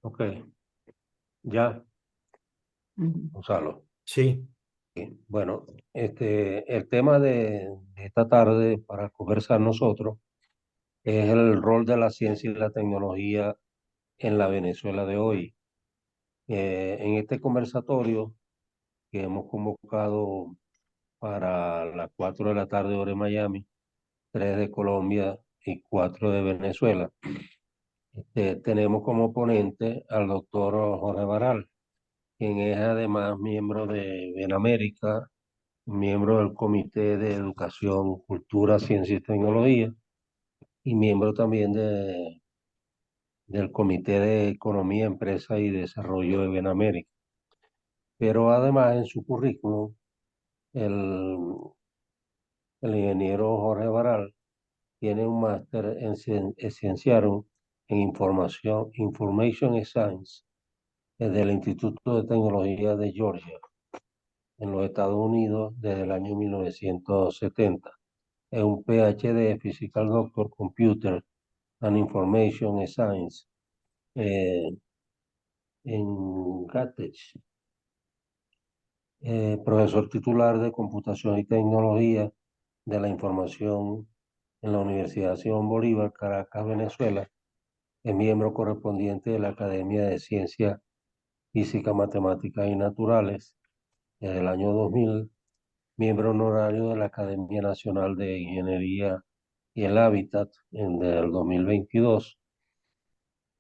Ok, ya, Ujú. Gonzalo. Sí. Bueno, el tema de esta tarde para conversar nosotros es el rol de la ciencia y la tecnología en la Venezuela de hoy. En este conversatorio que hemos convocado para las 4 de la tarde hora de Miami, 3 de Colombia y 4 de Venezuela, tenemos como ponente al doctor Jorge Baral, quien es además miembro de Benamérica, miembro del Comité de Educación, Cultura, Ciencia y Tecnología y miembro también del Comité de Economía, Empresa y Desarrollo de Benamérica. Pero además en su currículum, el, el ingeniero Jorge Baral tiene un máster en Cienciarum en Information Science desde el Instituto de Tecnología de Georgia, en los Estados Unidos, desde el año 1970. Es un PhD, Physical Doctor Computer and Information Science, eh, en Gatech, profesor titular de Computación y Tecnología de la Información en la Universidad Simón Bolívar, Caracas, Venezuela. Es miembro correspondiente de la Academia de Ciencias Físicas, Matemáticas y Naturales desde el año 2000, miembro honorario de la Academia Nacional de Ingeniería y el Hábitat desde el 2022.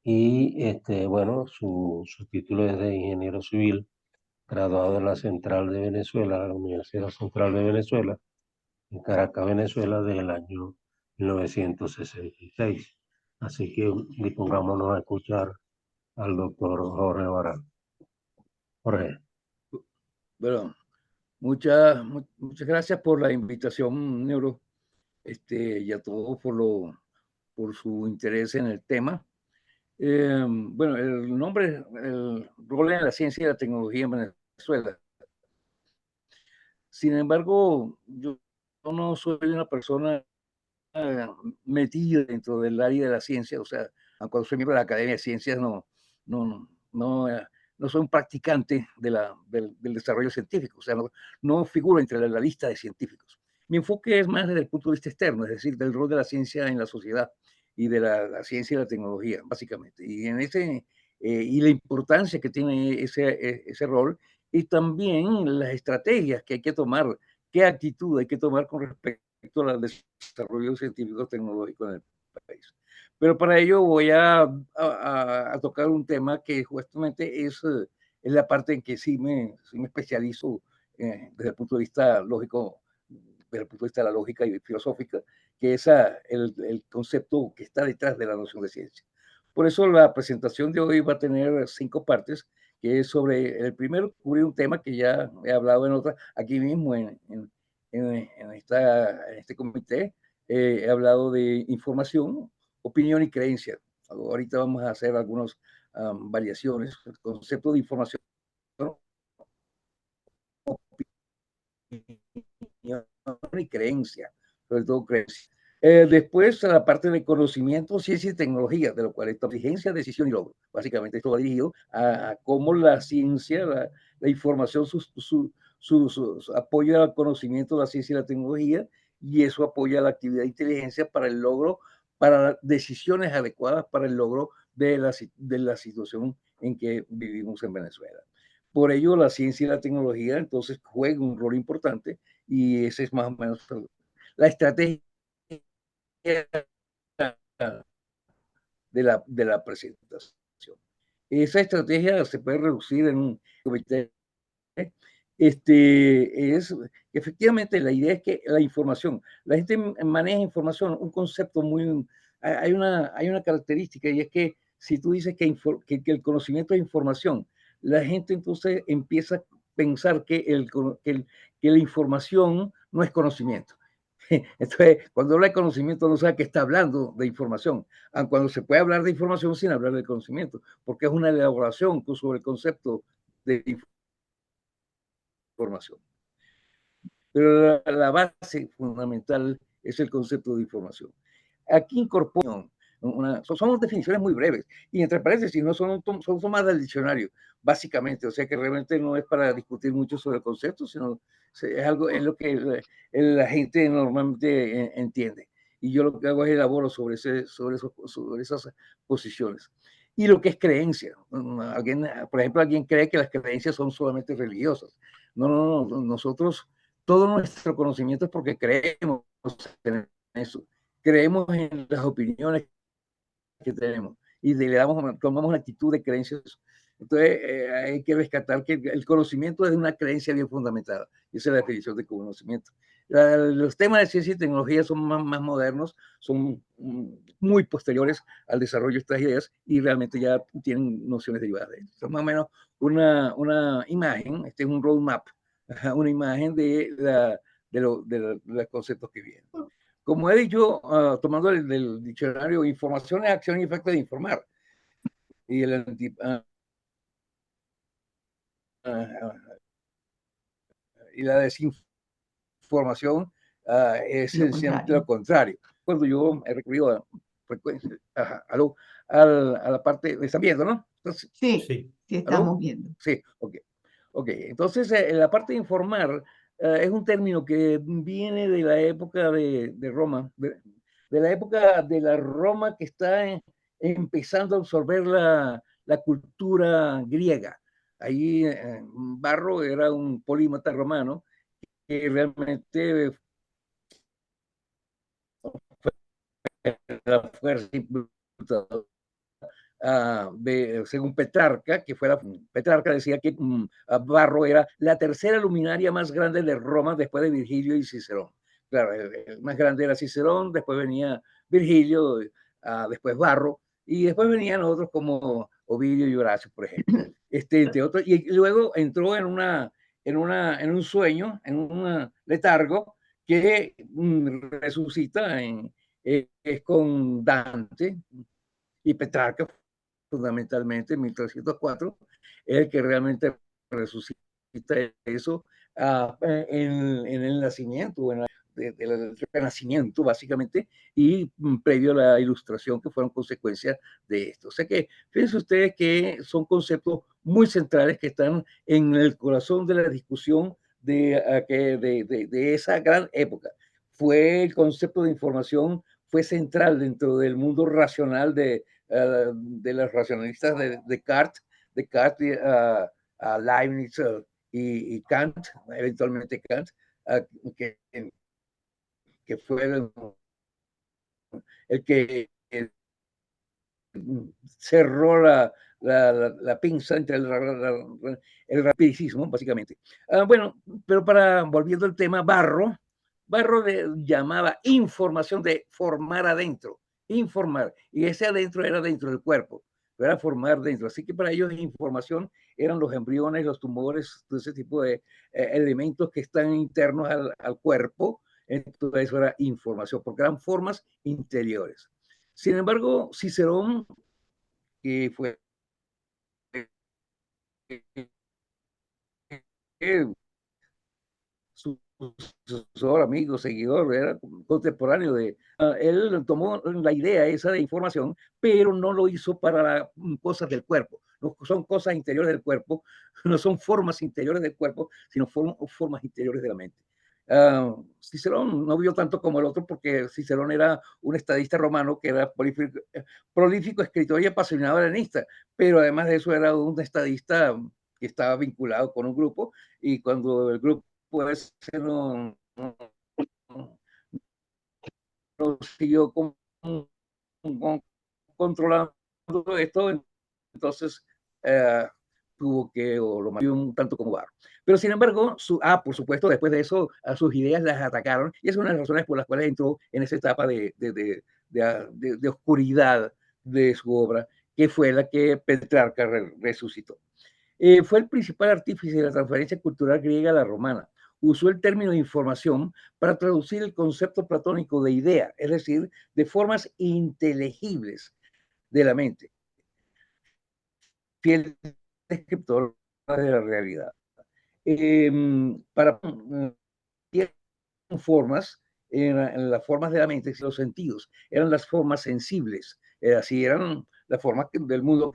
Y bueno, su título es de ingeniero civil, graduado de la Central de Venezuela, la Universidad Central de Venezuela, en Caracas, Venezuela, desde el año 1966. Así que dispongámonos a escuchar al doctor Jorge Barán. Jorge, Bueno, muchas gracias por la invitación, Neuro, y a todos por su interés en el tema. Bueno, el rol en la ciencia y la tecnología en Venezuela. Sin embargo, yo no soy una persona metida dentro del área de la ciencia, o sea, cuando soy miembro de la Academia de Ciencias, no, no, no, no soy un practicante del desarrollo científico, o sea, no figuro entre la lista de científicos. Mi enfoque es más desde el punto de vista externo, es decir, del rol de la ciencia en la sociedad y de la ciencia y la tecnología, básicamente. Y la importancia que tiene ese rol y también las estrategias que hay que tomar, qué actitud hay que tomar con respecto al desarrollo científico tecnológico en el país. Pero para ello voy a tocar un tema que justamente es la parte en que sí me especializo desde el punto de vista lógico, desde el punto de vista de la lógica y filosófica, que es el concepto que está detrás de la noción de ciencia. Por eso la presentación de hoy va a tener 5 partes, que es sobre el primero, cubrir un tema que ya he hablado en otra, aquí mismo en este comité. He hablado de información, opinión y creencia. Ahorita vamos a hacer algunas variaciones. El concepto de información, opinión y creencia, sobre todo creencia. Después, la parte de conocimiento, ciencia y tecnología, de lo cual es inteligencia, decisión y logro. Básicamente, esto va dirigido a cómo la ciencia, la información, su apoyo al conocimiento, la ciencia y la tecnología, y eso apoya la actividad de inteligencia para el logro, para decisiones adecuadas para el logro de la situación en que vivimos en Venezuela. Por ello, la ciencia y la tecnología entonces juegan un rol importante y ese es más o menos la estrategia de la presentación. Esa estrategia se puede reducir en un comité. Es efectivamente la idea es que la información, la gente maneja información, un concepto muy, hay una característica y es que si tú dices que el conocimiento es información, la gente entonces empieza a pensar que la información no es conocimiento. Entonces, cuando habla de conocimiento no sabe que está hablando de información, cuando se puede hablar de información sin hablar de conocimiento, porque es una elaboración sobre el concepto de información. Pero la base fundamental es el concepto de información. Aquí incorporo son definiciones muy breves, y entre paréntesis, no son más del diccionario, básicamente, o sea que realmente no es para discutir mucho sobre el concepto, sino es lo que la gente normalmente entiende. Y yo lo que hago es elaboro sobre esas posiciones. Y lo que es creencia. Por ejemplo, alguien cree que las creencias son solamente religiosas. No. Nosotros, todo nuestro conocimiento es porque creemos en eso. Creemos en las opiniones que tenemos y tomamos una actitud de creencias. Entonces, hay que rescatar que el conocimiento es una creencia bien fundamentada. Esa es la definición de conocimiento. Los temas de ciencia y tecnología son más modernos, son muy posteriores al desarrollo de estas ideas y realmente ya tienen nociones derivadas de eso. Más o menos una imagen, este es un roadmap, una imagen de los conceptos que vienen. Como he dicho, tomando del diccionario, información es acción y efecto de informar. Y la desinformación es sencillamente lo contrario. Cuando yo he recurrido a frecuencia, a la parte, ¿me están viendo, no? Entonces, sí, sí, estamos viendo. Sí, ok. Entonces, la parte de informar es un término que viene de la época de Roma, de la época de la Roma que está empezando a absorber la cultura griega. Ahí Varro era un polímata romano que realmente la fuerza según Petrarca, Petrarca decía que Varro era la tercera luminaria más grande de Roma después de Virgilio y Cicerón. Claro, el más grande era Cicerón, después venía Virgilio, después Varro, y después venían otros como Ovidio y Horacio, por ejemplo. Entre otros, y luego entró en un sueño, en un letargo, que resucita es con Dante y Petrarca, fundamentalmente en 1304, es el que realmente resucita eso en el nacimiento, del renacimiento, básicamente, y previo a la ilustración, que fueron consecuencias de esto. O sea que, fíjense ustedes que son conceptos muy centrales que están en el corazón de la discusión de esa gran época. Fue el concepto de información, fue central dentro del mundo racional de los racionalistas de Descartes, a Leibniz y Kant, eventualmente Kant, que, que fue el que cerró la pinza entre el rapidicismo, básicamente. Bueno, pero volviendo al tema, Varro llamaba información de formar adentro, informar, y ese adentro era dentro del cuerpo, era formar dentro. Así que para ellos información eran los embriones, los tumores, todo ese tipo de elementos que están internos al cuerpo. Entonces eso era información, porque eran formas interiores. Sin embargo, Cicerón, que fue su sucesor, amigo, seguidor, era contemporáneo de... él tomó la idea esa de información, pero no lo hizo para cosas del cuerpo. No son cosas interiores del cuerpo, no son formas interiores del cuerpo, sino formas interiores de la mente. Cicerón no vio tanto como el otro porque Cicerón era un estadista romano que era prolífico escritor y apasionado helenista, pero además de eso era un estadista que estaba vinculado con un grupo, y cuando el grupo ese no siguió controlando esto, entonces tuvo que, o lo mató un tanto como Barro. Pero sin embargo, por supuesto, después de eso, a sus ideas las atacaron, y es una de las razones por las cuales entró en esa etapa de oscuridad de su obra, que fue la que Petrarca resucitó. Fue el principal artífice de la transferencia cultural griega a la romana. Usó el término de información para traducir el concepto platónico de idea, es decir, de formas inteligibles de la mente, fiel descriptor de la realidad. Para formas, en las formas de la mente, los sentidos, eran las formas sensibles, Así eran las formas del mundo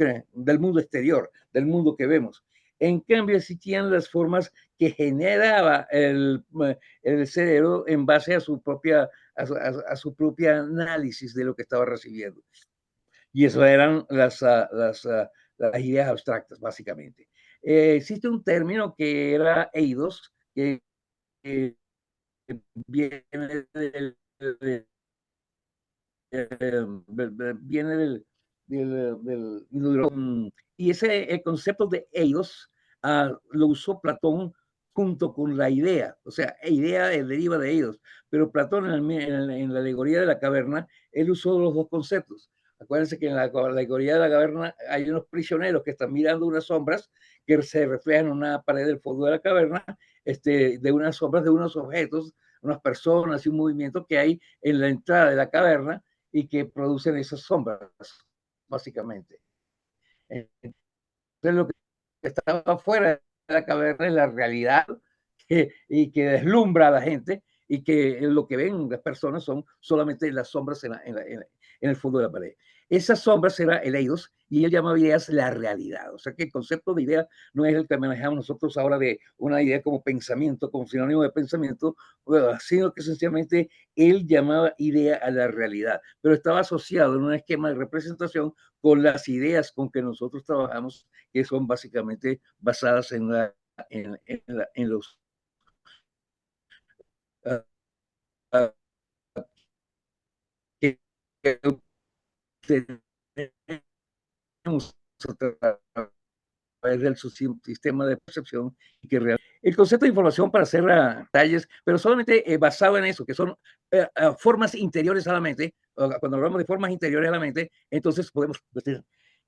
exterior, del mundo que vemos. En cambio, existían las formas que generaba el cerebro en base a su propia análisis de lo que estaba recibiendo. Y eso eran las ideas abstractas, básicamente. Existe un término que era eidos, que viene del y ese concepto de eidos lo usó Platón junto con la idea, o sea, idea deriva de eidos, pero Platón en la alegoría de la caverna, él usó los dos conceptos. Acuérdense que en la alegoría de la caverna hay unos prisioneros que están mirando unas sombras que se reflejan en una pared del fondo de la caverna, de unas sombras de unos objetos, unas personas y un movimiento que hay en la entrada de la caverna y que producen esas sombras, básicamente. Entonces, lo que estaba fuera de la caverna es la realidad y que deslumbra a la gente y que lo que ven las personas son solamente las sombras en el fondo de la pared. Esas sombras era el eidos y él llamaba ideas la realidad. O sea que el concepto de idea no es el que manejamos nosotros ahora de una idea como pensamiento, como sinónimo de pensamiento, sino que sencillamente él llamaba idea a la realidad, pero estaba asociado en un esquema de representación con las ideas con que nosotros trabajamos, que son básicamente basadas en los que tenemos a través del sistema de percepción y que el concepto de información para hacer detalles, pero solamente basado en eso, que son formas interiores a la mente. Cuando hablamos de formas interiores a la mente, entonces podemos decir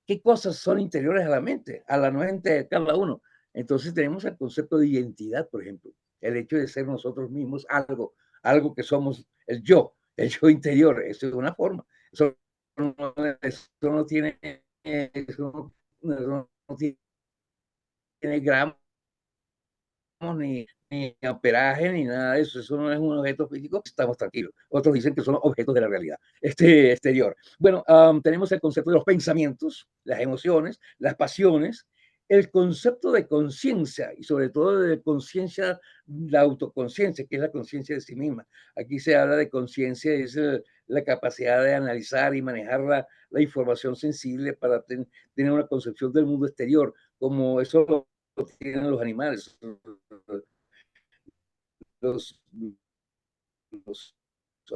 qué cosas son interiores a la mente, a la mente de cada uno. Entonces tenemos el concepto de identidad, por ejemplo, el hecho de ser nosotros mismos algo que somos el yo interior. Eso es una forma. Eso no tiene, eso no tiene gramos ni amperaje ni nada de eso. Eso no es un objeto físico, estamos tranquilos. Otros dicen que son objetos de la realidad exterior. Bueno, tenemos el concepto de los pensamientos, las emociones, las pasiones, el concepto de conciencia y sobre todo de conciencia, la autoconciencia, que es la conciencia de sí misma. Aquí se habla de conciencia, es la capacidad de analizar y manejar la información sensible para tener una concepción del mundo exterior, como eso lo tienen los animales. Los, los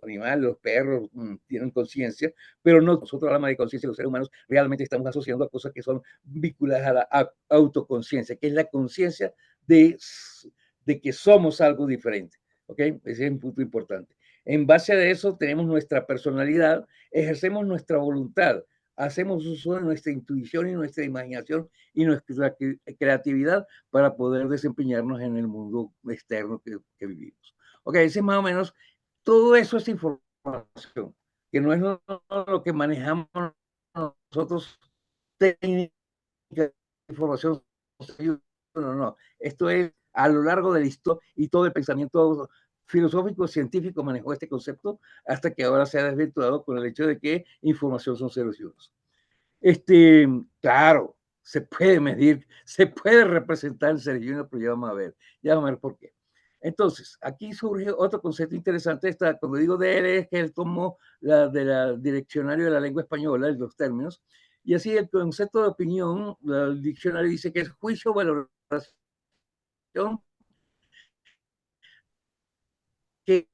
animales, los perros tienen conciencia, pero no, nosotros hablamos de conciencia, los seres humanos realmente estamos asociando a cosas que son vinculadas a la autoconciencia, que es la conciencia de que somos algo diferente. ¿Ok? Ese es un punto importante. En base a eso tenemos nuestra personalidad, ejercemos nuestra voluntad, hacemos uso de nuestra intuición y nuestra imaginación y nuestra creatividad para poder desempeñarnos en el mundo externo que vivimos. Ok, ese es más o menos, todo eso es información, que no es lo que manejamos nosotros, técnica, información, no. Esto es a lo largo de la historia y todo el pensamiento filosófico, científico manejó este concepto hasta que ahora se ha desvirtuado con el hecho de que información son ceros y unos. Claro, se puede medir, se puede representar el ser y uno, pero ya vamos a ver por qué. Entonces, aquí surge otro concepto interesante. Cuando digo de él, es que él tomó del diccionario de la lengua española, los términos, y así el concepto de opinión, el diccionario dice que es juicio, valoración, que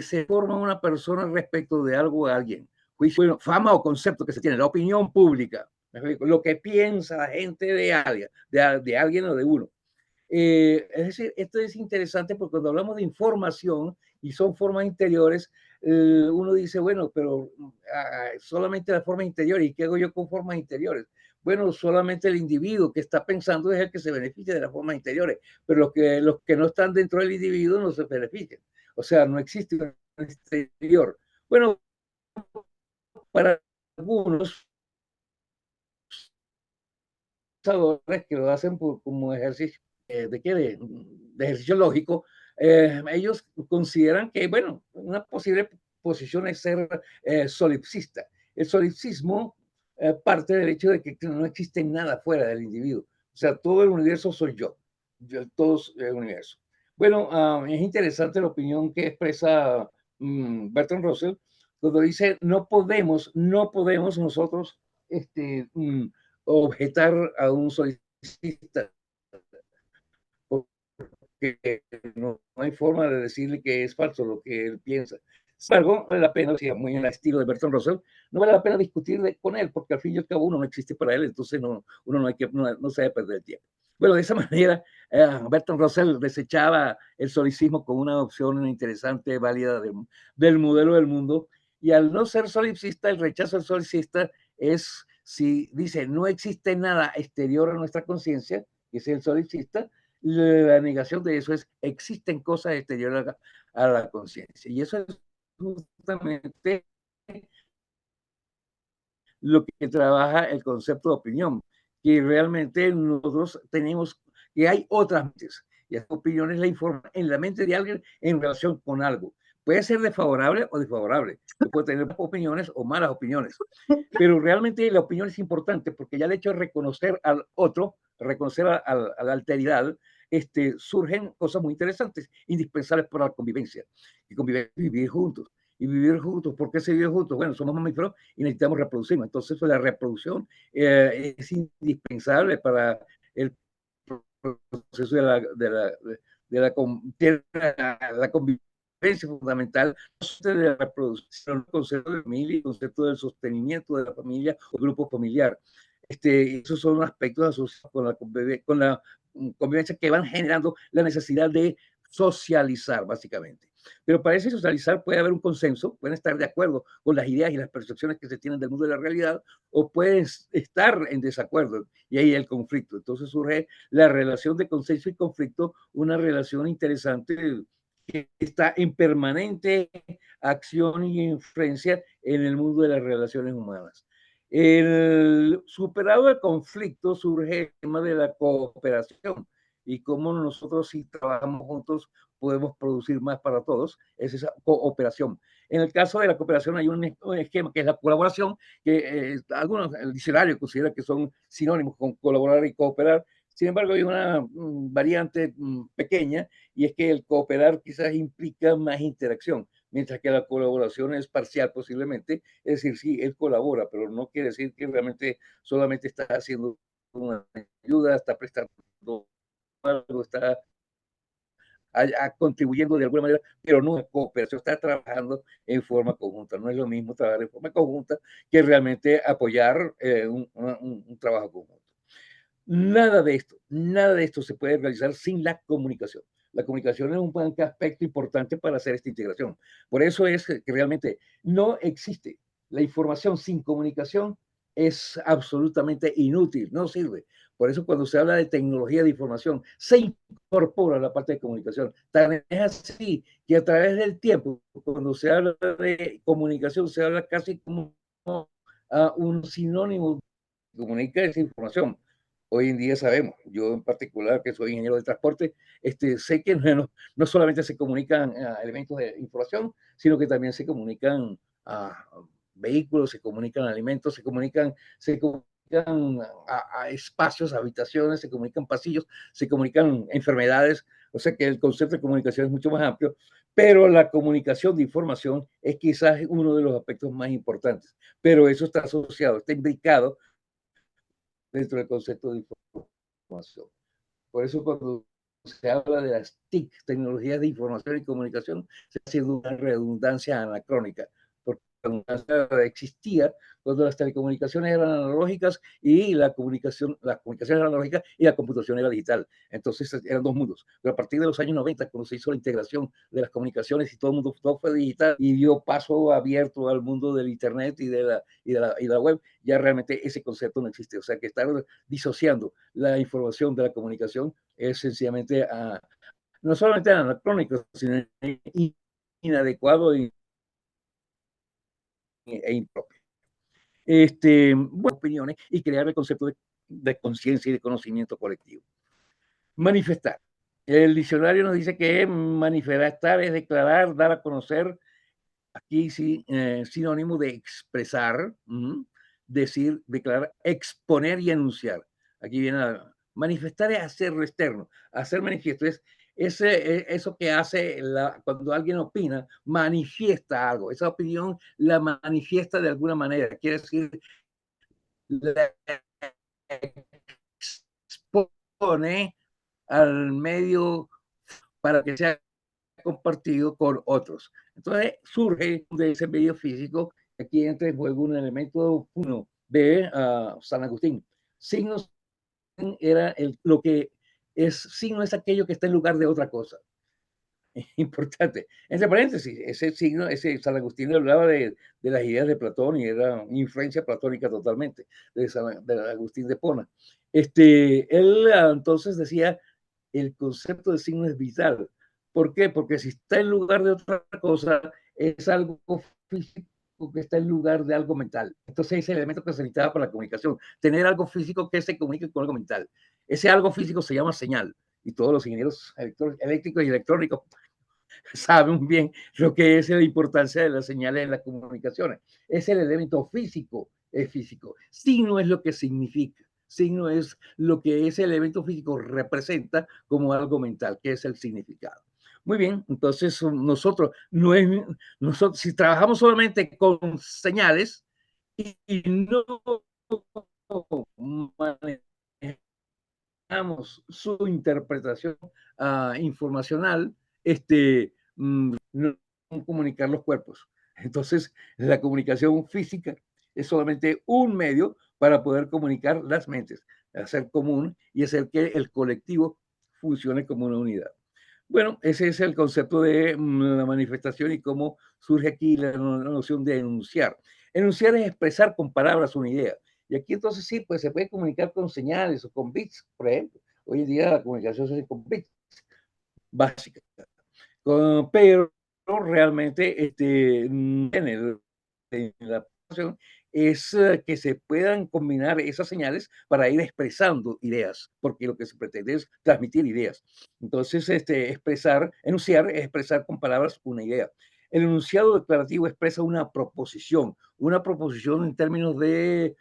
se forma una persona respecto de algo o alguien. Juicio, bueno, fama o concepto que se tiene, la opinión pública, lo que piensa la gente de alguien o de uno. Es decir, esto es interesante porque cuando hablamos de información y son formas interiores, uno dice, bueno, pero solamente las formas interiores, ¿y qué hago yo con formas interiores? Bueno, solamente el individuo que está pensando es el que se beneficia de las formas interiores, pero los que no están dentro del individuo no se benefician. O sea, no existe un exterior. Bueno, para algunos pensadores que lo hacen como ejercicio de ejercicio lógico, ellos consideran que, bueno, una posible posición es ser solipsista, el solipsismo parte del hecho de que no existe nada fuera del individuo. O sea, todo el universo soy yo, todo el universo. Bueno, es interesante la opinión que expresa Bertrand Russell cuando dice no podemos nosotros objetar a un solicista porque no hay forma de decirle que es falso lo que él piensa. Sin embargo, vale la pena, muy en el estilo de Bertrand Russell, no vale la pena discutir con él, porque al fin y al cabo uno no existe para él, entonces uno no se debe perder el tiempo. Bueno, de esa manera, Bertrand Russell desechaba el solicismo como una opción interesante, válida del modelo del mundo, y al no ser solipsista, el rechazo al solicista es si dice no existe nada exterior a nuestra conciencia, que es el solipsista, la negación de eso es existen cosas exteriores a la conciencia. Y eso es justamente lo que trabaja el concepto de opinión, que realmente nosotros tenemos, que hay otras mentes, y las opiniones la informan en la mente de alguien en relación con algo. Puede ser desfavorable o desfavorable, puede tener opiniones o malas opiniones, pero realmente la opinión es importante porque ya el hecho de reconocer al otro, reconocer a la alteridad, surgen cosas muy interesantes, indispensables para la convivencia, y vivir juntos. Y vivir juntos, ¿por qué se vive juntos? Bueno, somos mamíferos y necesitamos reproducirnos. Entonces, la reproducción es indispensable para el proceso de la convivencia fundamental de la reproducción, el concepto de familia, el concepto del sostenimiento de la familia o grupo familiar. Esos son aspectos asociados con la convivencia que van generando la necesidad de socializar, básicamente. Pero para ese socializar puede haber un consenso, pueden estar de acuerdo con las ideas y las percepciones que se tienen del mundo de la realidad, o pueden estar en desacuerdo, y ahí el conflicto. Entonces surge la relación de consenso y conflicto, una relación interesante que está en permanente acción y influencia en el mundo de las relaciones humanas. Superado el conflicto surge el tema de la cooperación y cómo nosotros, si trabajamos juntos, podemos producir más para todos. Es esa cooperación. En el caso de la cooperación hay un esquema que es la colaboración, que el diccionario considera que son sinónimos con colaborar y cooperar. Sin embargo, hay una variante pequeña, y es que el cooperar quizás implica más interacción, mientras que la colaboración es parcial posiblemente. Es decir, sí, él colabora, pero no quiere decir que realmente solamente está haciendo una ayuda, está prestando algo, está contribuyendo de alguna manera, pero no es cooperación, está trabajando en forma conjunta. No es lo mismo trabajar en forma conjunta que realmente apoyar un trabajo conjunto. Nada de esto se puede realizar sin la comunicación. La comunicación es un aspecto importante para hacer esta integración. Por eso es que realmente no existe la información sin comunicación, es absolutamente inútil, no sirve. Por eso cuando se habla de tecnología de información, se incorpora la parte de comunicación. Tan es así que a través del tiempo, cuando se habla de comunicación, se habla casi como un sinónimo. Comunica esa información. Hoy en día sabemos, yo en particular que soy ingeniero de transporte, sé que no solamente se comunican elementos de información, sino que también se comunican vehículos, se comunican alimentos, se comunican a espacios, habitaciones, se comunican pasillos, se comunican enfermedades. O sea que el concepto de comunicación es mucho más amplio, pero la comunicación de información es quizás uno de los aspectos más importantes. Pero eso está asociado, está imbricado dentro del concepto de información. Por eso cuando se habla de las TIC, tecnologías de información y comunicación, se hace una redundancia anacrónica, porque la existía cuando las telecomunicaciones eran analógicas y las comunicaciones eran analógicas y la computación era digital. Entonces eran dos mundos. Pero a partir de los años 90, cuando se hizo la integración de las comunicaciones y todo fue digital y dio paso abierto al mundo del Internet y de la web, ya realmente ese concepto no existe. O sea que estar disociando la información de la comunicación es sencillamente no solamente anacrónico, sino inadecuado e impropio. Buenas opiniones y crear el concepto de conciencia y de conocimiento colectivo. Manifestar. El diccionario nos dice que manifestar es declarar, dar a conocer aquí sí, sinónimo de expresar, decir, declarar, exponer y enunciar. Aquí viene a manifestar, es hacerlo externo, hacer manifiesto, es eso que hace cuando alguien opina, manifiesta algo, esa opinión la manifiesta de alguna manera, quiere decir, la expone al medio para que sea compartido con otros. Entonces surge de ese medio físico, aquí entra en juego un elemento uno de San Agustín. Signos era lo que es signo, es aquello que está en lugar de otra cosa. Importante. Entre paréntesis, ese signo, ese San Agustín hablaba de las ideas de Platón y era influencia platónica totalmente, de Agustín de Pona. Él entonces decía, el concepto de signo es vital. ¿Por qué? Porque si está en lugar de otra cosa, es algo físico que está en lugar de algo mental. Entonces ese elemento que se necesitaba para la comunicación, tener algo físico que se comunique con algo mental. Ese algo físico se llama señal y todos los ingenieros eléctricos y electrónicos saben bien lo que es la importancia de las señales en las comunicaciones. Es el elemento físico, es físico. Signo es lo que significa. Signo es lo que ese elemento físico representa como algo mental, que es el significado. Muy bien, entonces nosotros, si trabajamos solamente con señales y no manejamos su interpretación informacional, no comunicar los cuerpos. Entonces, la comunicación física es solamente un medio para poder comunicar las mentes, hacer común y hacer que el colectivo funcione como una unidad. Bueno, ese es el concepto de la manifestación y cómo surge aquí la noción de enunciar. Enunciar es expresar con palabras una idea. Y aquí entonces sí, pues se puede comunicar con señales o con bits, por ejemplo. Hoy en día la comunicación se hace con bits básicas. Pero realmente en la es que se puedan combinar esas señales para ir expresando ideas, porque lo que se pretende es transmitir ideas. Entonces, enunciar es expresar con palabras una idea. El enunciado declarativo expresa una proposición en términos de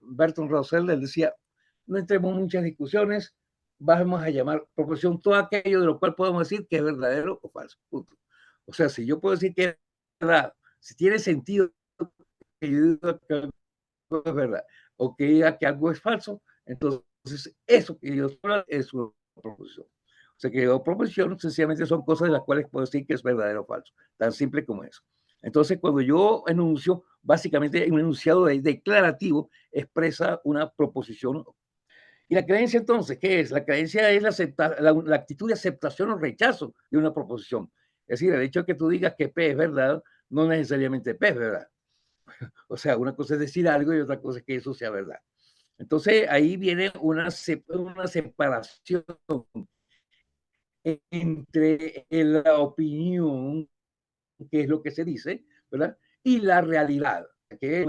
Bertrand Russell, él decía, no entremos en muchas discusiones, vamos a llamar proposición todo aquello de lo cual podemos decir que es verdadero o falso. Punto. O sea, si yo puedo decir que es verdad, si tiene sentido que yo diga que algo es verdad o que diga que algo es falso, entonces eso que yo digo es una proposición. O sea, que proposición sencillamente son cosas de las cuales puedo decir que es verdadero o falso, tan simple como eso. Entonces, cuando yo enuncio, básicamente un enunciado declarativo expresa una proposición. ¿Y la creencia entonces qué es? La creencia es la actitud de aceptación o rechazo de una proposición. Es decir, el hecho de que tú digas que P es verdad, no necesariamente P es verdad. O sea, una cosa es decir algo y otra cosa es que eso sea verdad. Entonces, ahí viene una separación entre la opinión, que es lo que se dice, ¿verdad? Y la realidad, que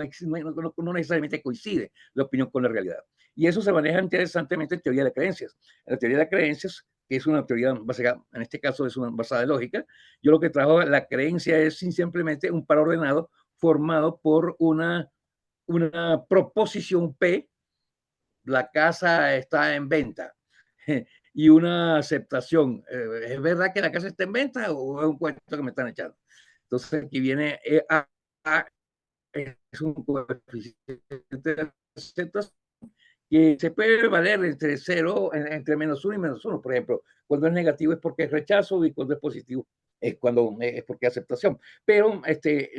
no necesariamente coincide la opinión con la realidad. Y eso se maneja interesantemente en teoría de creencias. En la teoría de creencias, que es una teoría básica, en este caso es una basada en lógica, yo lo que trabajo, la creencia es simplemente un par ordenado formado por una proposición P, la casa está en venta, y una aceptación. ¿Es verdad que la casa está en venta o es un cuento que me están echando? Entonces aquí viene es un coeficiente de aceptación que se puede valer entre 0, entre -1 y -1. Por ejemplo, cuando es negativo es porque es rechazo y cuando es positivo es porque es aceptación. Pero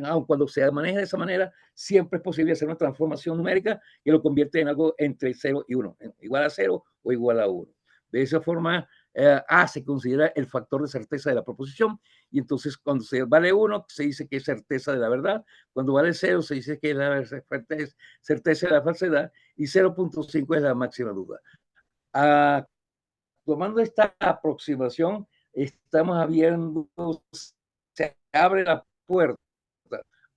aun cuando se maneja de esa manera, siempre es posible hacer una transformación numérica que lo convierte en algo entre 0 y 1, igual a 0 o igual a 1. De esa forma, A se considera el factor de certeza de la proposición y entonces cuando se vale 1 se dice que es certeza de la verdad, cuando vale 0 se dice que es la certeza de la falsedad y 0.5 es la máxima duda. Tomando esta aproximación, estamos abriendo, se abre la puerta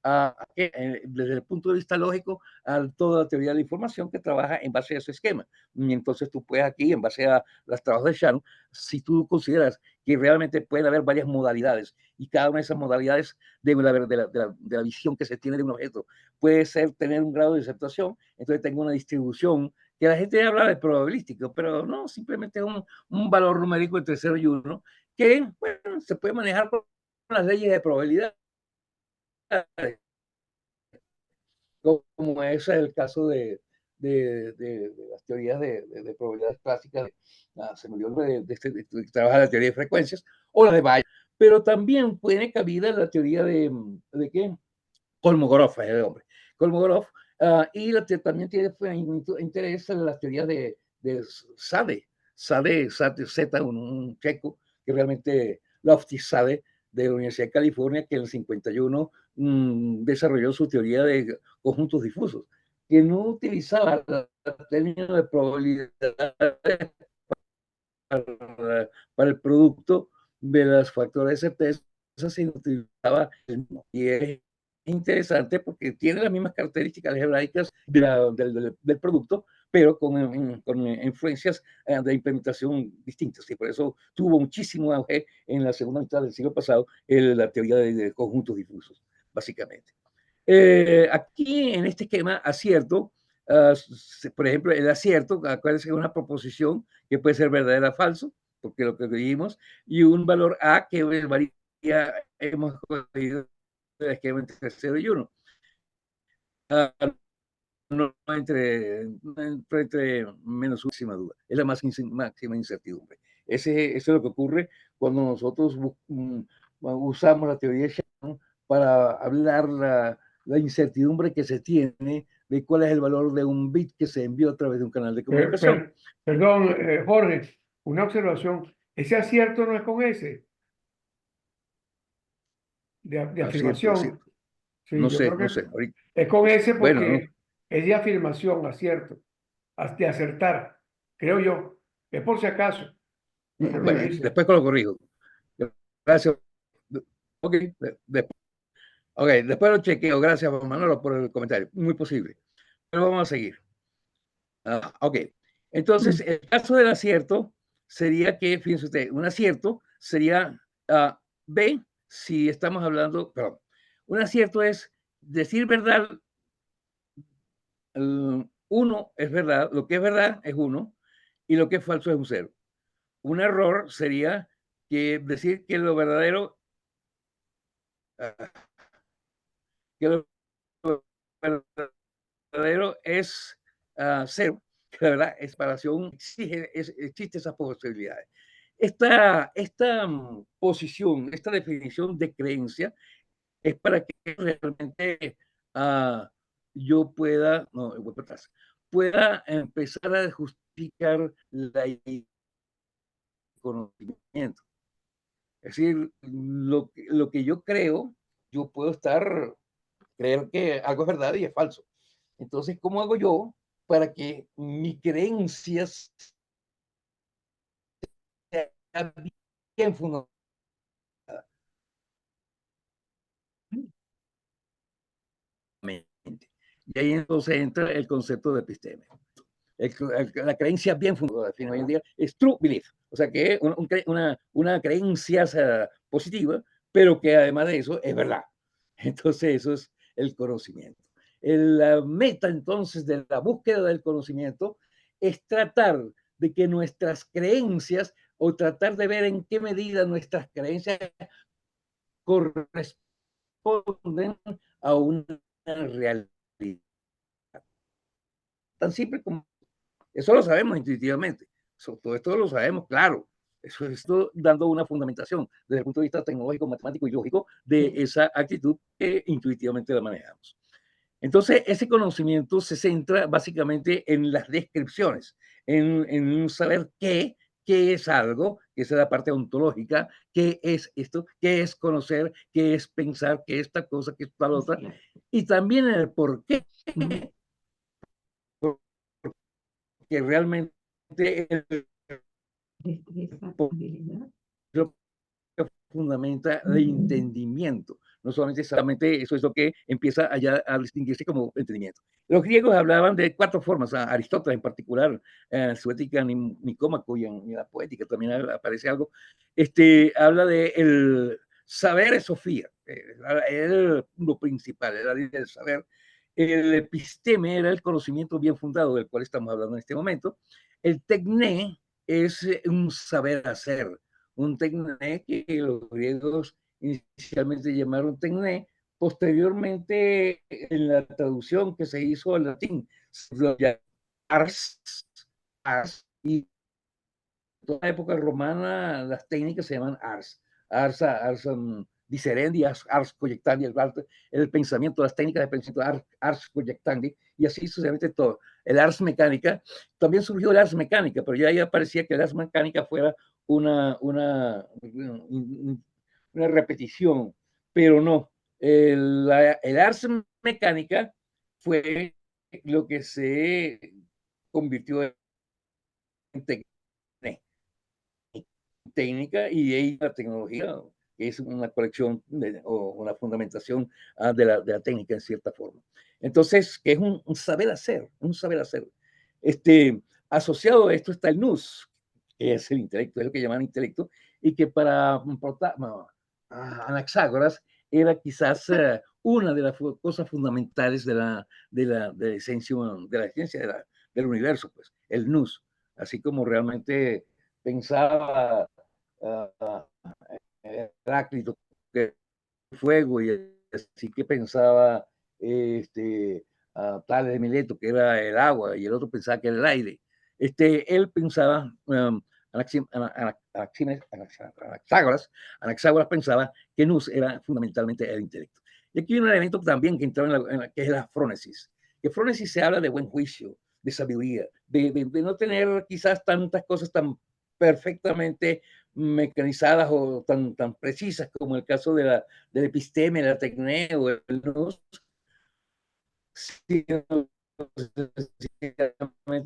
desde el punto de vista lógico, a toda la teoría de la información que trabaja en base a ese esquema. Y entonces tú puedes aquí, en base a los trabajos de Shannon, si tú consideras que realmente pueden haber varias modalidades y cada una de esas modalidades de la visión que se tiene de un objeto puede tener un grado de aceptación, entonces tengo una distribución que la gente habla de probabilístico, pero no, simplemente es un valor numérico entre 0 y 1 que, bueno, se puede manejar con las leyes de probabilidad, como es el caso de las teorías de probabilidades clásicas, se me olvidó de trabajar la teoría de frecuencias, o la de Bayes, pero también tiene cabida la teoría ¿de qué? Kolmogorov es el hombre. Kolmogorov, y también tiene interés en la teoría de Sade, Z, un checo, que realmente Loftus-Sade, de la Universidad de California, que en el 51 desarrolló su teoría de conjuntos difusos, que no utilizaba el término de probabilidad para el producto de los factores de certeza, se utilizaba el mismo. Y es interesante porque tiene las mismas características algebraicas del producto, pero con influencias de implementación distintas. Y por eso tuvo muchísimo auge en la segunda mitad del siglo pasado la teoría de conjuntos difusos, básicamente. Aquí en este esquema, acierto, por ejemplo, el acierto, acuérdense que es una proposición que puede ser verdadera o falso, porque lo que vimos, y un valor A que varía, hemos cogido el esquema entre 0 y 1. No entre menos máxima duda, es la máxima incertidumbre. Eso es lo que ocurre cuando nosotros usamos la teoría de Shannon para hablar la incertidumbre que se tiene de cuál es el valor de un bit que se envió a través de un canal de comunicación. Perdón, Jorge, una observación. ¿Ese acierto no es con S? De afirmación. Acierto. Sí, no yo sé, creo que no sé. Ahorita. es con S porque Bueno, no. es de afirmación, acierto, de acertar, creo yo. Es por si acaso. Bueno, después lo corrijo. Gracias. Ok, después lo chequeo. Gracias, Manolo, por el comentario. Muy posible. Pero vamos a seguir. Ok. Entonces, el caso del acierto sería que, fíjense usted, un acierto sería B, si estamos hablando, perdón, un acierto es decir verdad, uno es verdad, lo que es verdad es 1 y lo que es falso es un 0. Un error sería decir que lo verdadero, que lo verdadero es 0, que la verdad es separación, existe esa posibilidad. Esta posición, esta definición de creencia es para que realmente yo pueda, no, voy para atrás, pueda empezar a justificar el conocimiento. Es decir, lo que yo creo, yo puedo creer que algo es verdad y es falso. Entonces, ¿cómo hago yo para que mi creencia sea bien fundamentada? Y ahí entonces entra el concepto de episteme. La creencia bien fundada, hoy en día, es true belief. O sea, que es una creencia positiva, pero que además de eso es verdad. Entonces, eso es el conocimiento. La meta entonces de la búsqueda del conocimiento es tratar de que nuestras creencias o tratar de ver en qué medida nuestras creencias corresponden a una realidad. Tan simple como eso lo sabemos intuitivamente. Todo esto lo sabemos, claro. Eso estoy dando una fundamentación desde el punto de vista tecnológico, matemático y lógico de esa actitud que intuitivamente la manejamos. Entonces, ese conocimiento se centra básicamente en las descripciones, en saber qué es algo, que es la parte ontológica, qué es esto, qué es conocer, qué es pensar, qué es esta cosa, qué es tal otra, y también en el por qué, que realmente lo que fundamenta el entendimiento, no solamente eso es lo que empieza allá a distinguirse como entendimiento. Los griegos hablaban de 4 formas, Aristóteles en particular, en su Ética Nicómaco y en la Poética también aparece algo, habla de el saber es Sofía, era lo principal, era el saber. El episteme era el conocimiento bien fundado del cual estamos hablando en este momento. El tecné es un saber hacer, un tecné que los griegos inicialmente llamaron tecné, posteriormente en la traducción que se hizo al latín, ars, y en toda la época romana las técnicas se llaman ars dicerendi, ars coyectandi, el pensamiento, las técnicas de pensamiento, ars coyectandi, y así sucesivamente todo. El ars mecánica, también surgió el ars mecánica, pero ya ahí parecía que el ars mecánica fuera una repetición, pero no. El ars mecánica fue lo que se convirtió en técnica y ahí la tecnología, que es una colección o una fundamentación de la técnica en cierta forma. Entonces, que es un saber hacer, un saber hacer. Asociado a esto está el nous, que es el intelecto, es lo que llaman intelecto, y que para Anaxágoras era quizás una de las cosas fundamentales de la esencia de la ciencia del universo, pues, el nous, así como realmente pensaba Heráclito que el fuego, y así que pensaba Tales de Mileto que era el agua, y el otro pensaba que era el aire. Él pensaba, Anaxágoras pensaba que nous era fundamentalmente el intelecto. Y aquí hay un elemento también que entra que es la frónesis. Que frónesis se habla de buen juicio, de sabiduría, de no tener quizás tantas cosas tan perfectamente mecanizadas o tan precisas como el caso del episteme, la tecné o el nous,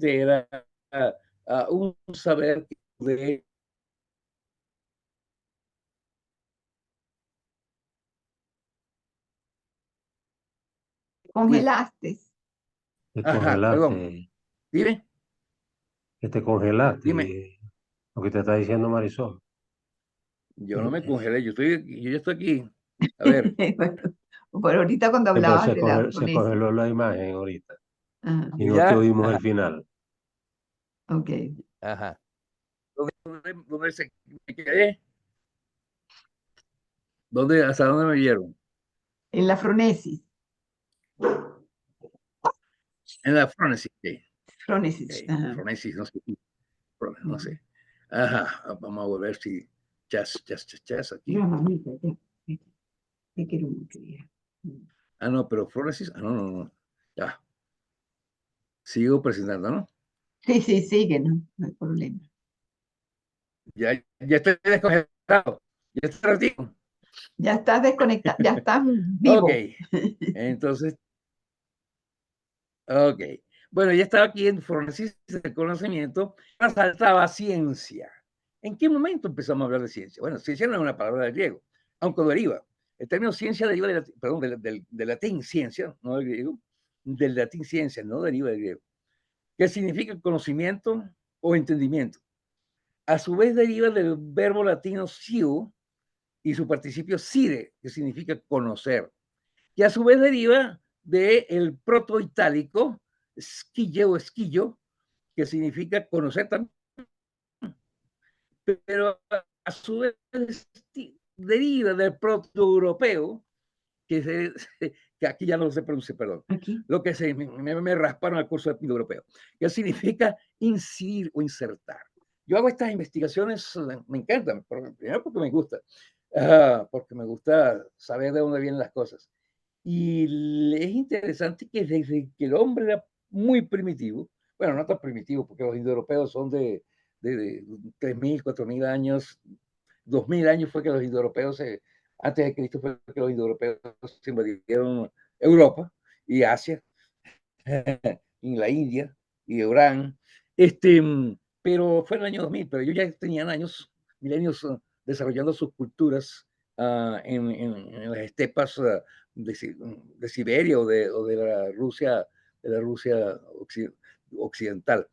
era un saber de Congelaste. Te Ajá, perdón. congelaste, Dime, que te congelaste, dime. lo que te está diciendo Marisol. Yo no me congelé, yo ya estoy aquí. A ver. Bueno, ahorita cuando Sí, pero hablabas de la se fronesis. congeló la imagen ahorita Ajá, y no te ¿Ya? oímos Ajá. el final. ok. Ajá. ¿Dónde me quedé? ¿Hasta dónde me vieron? En la fronesis. En la fronesis. Okay. Fronesis. Okay. Ajá. Fronesis, no sé. No sé. Ajá. Vamos a ver si chas aquí. No, mamita, ya. Te quiero mucho, hija. No, pero fronesis. No. Ya. Sigo presentando, ¿no? Sí, sigue, no hay problema. Ya estoy descongelado. Ya estoy ratito. Ya estás desconectado, ya estás vivo. Ok. Entonces, ok. Bueno, ya estaba aquí en fronesis del conocimiento. Saltaba ciencia. ¿En qué momento empezamos a hablar de ciencia? Bueno, ciencia no es una palabra del griego, aunque deriva. El término ciencia deriva del latín ciencia, no del griego, del latín ciencia, no deriva del griego, que significa conocimiento o entendimiento. A su vez deriva del verbo latino scio y su participio sire, que significa conocer, que a su vez deriva del protoitálico skille o esquillo, que significa conocer también, pero a su vez deriva del protoeuropeo, que aquí ya no se pronuncia, perdón, Aquí. lo que me rasparon al curso de europeo, que significa incidir o insertar. Yo hago estas investigaciones, me encantan, primero porque me gusta, porque me gusta saber de dónde vienen las cosas. Y es interesante que desde que el hombre era muy primitivo, bueno, no tan primitivo, porque los indoeuropeos son de 3.000, 4.000 años, 2.000 años fue que los indoeuropeos, antes de Cristo fue que los indoeuropeos se invadieron Europa y Asia, y la India y Orán, pero fue en el año 2000, pero ellos ya tenían años, milenios desarrollando sus culturas en las estepas de Siberia o de la Rusia occidental.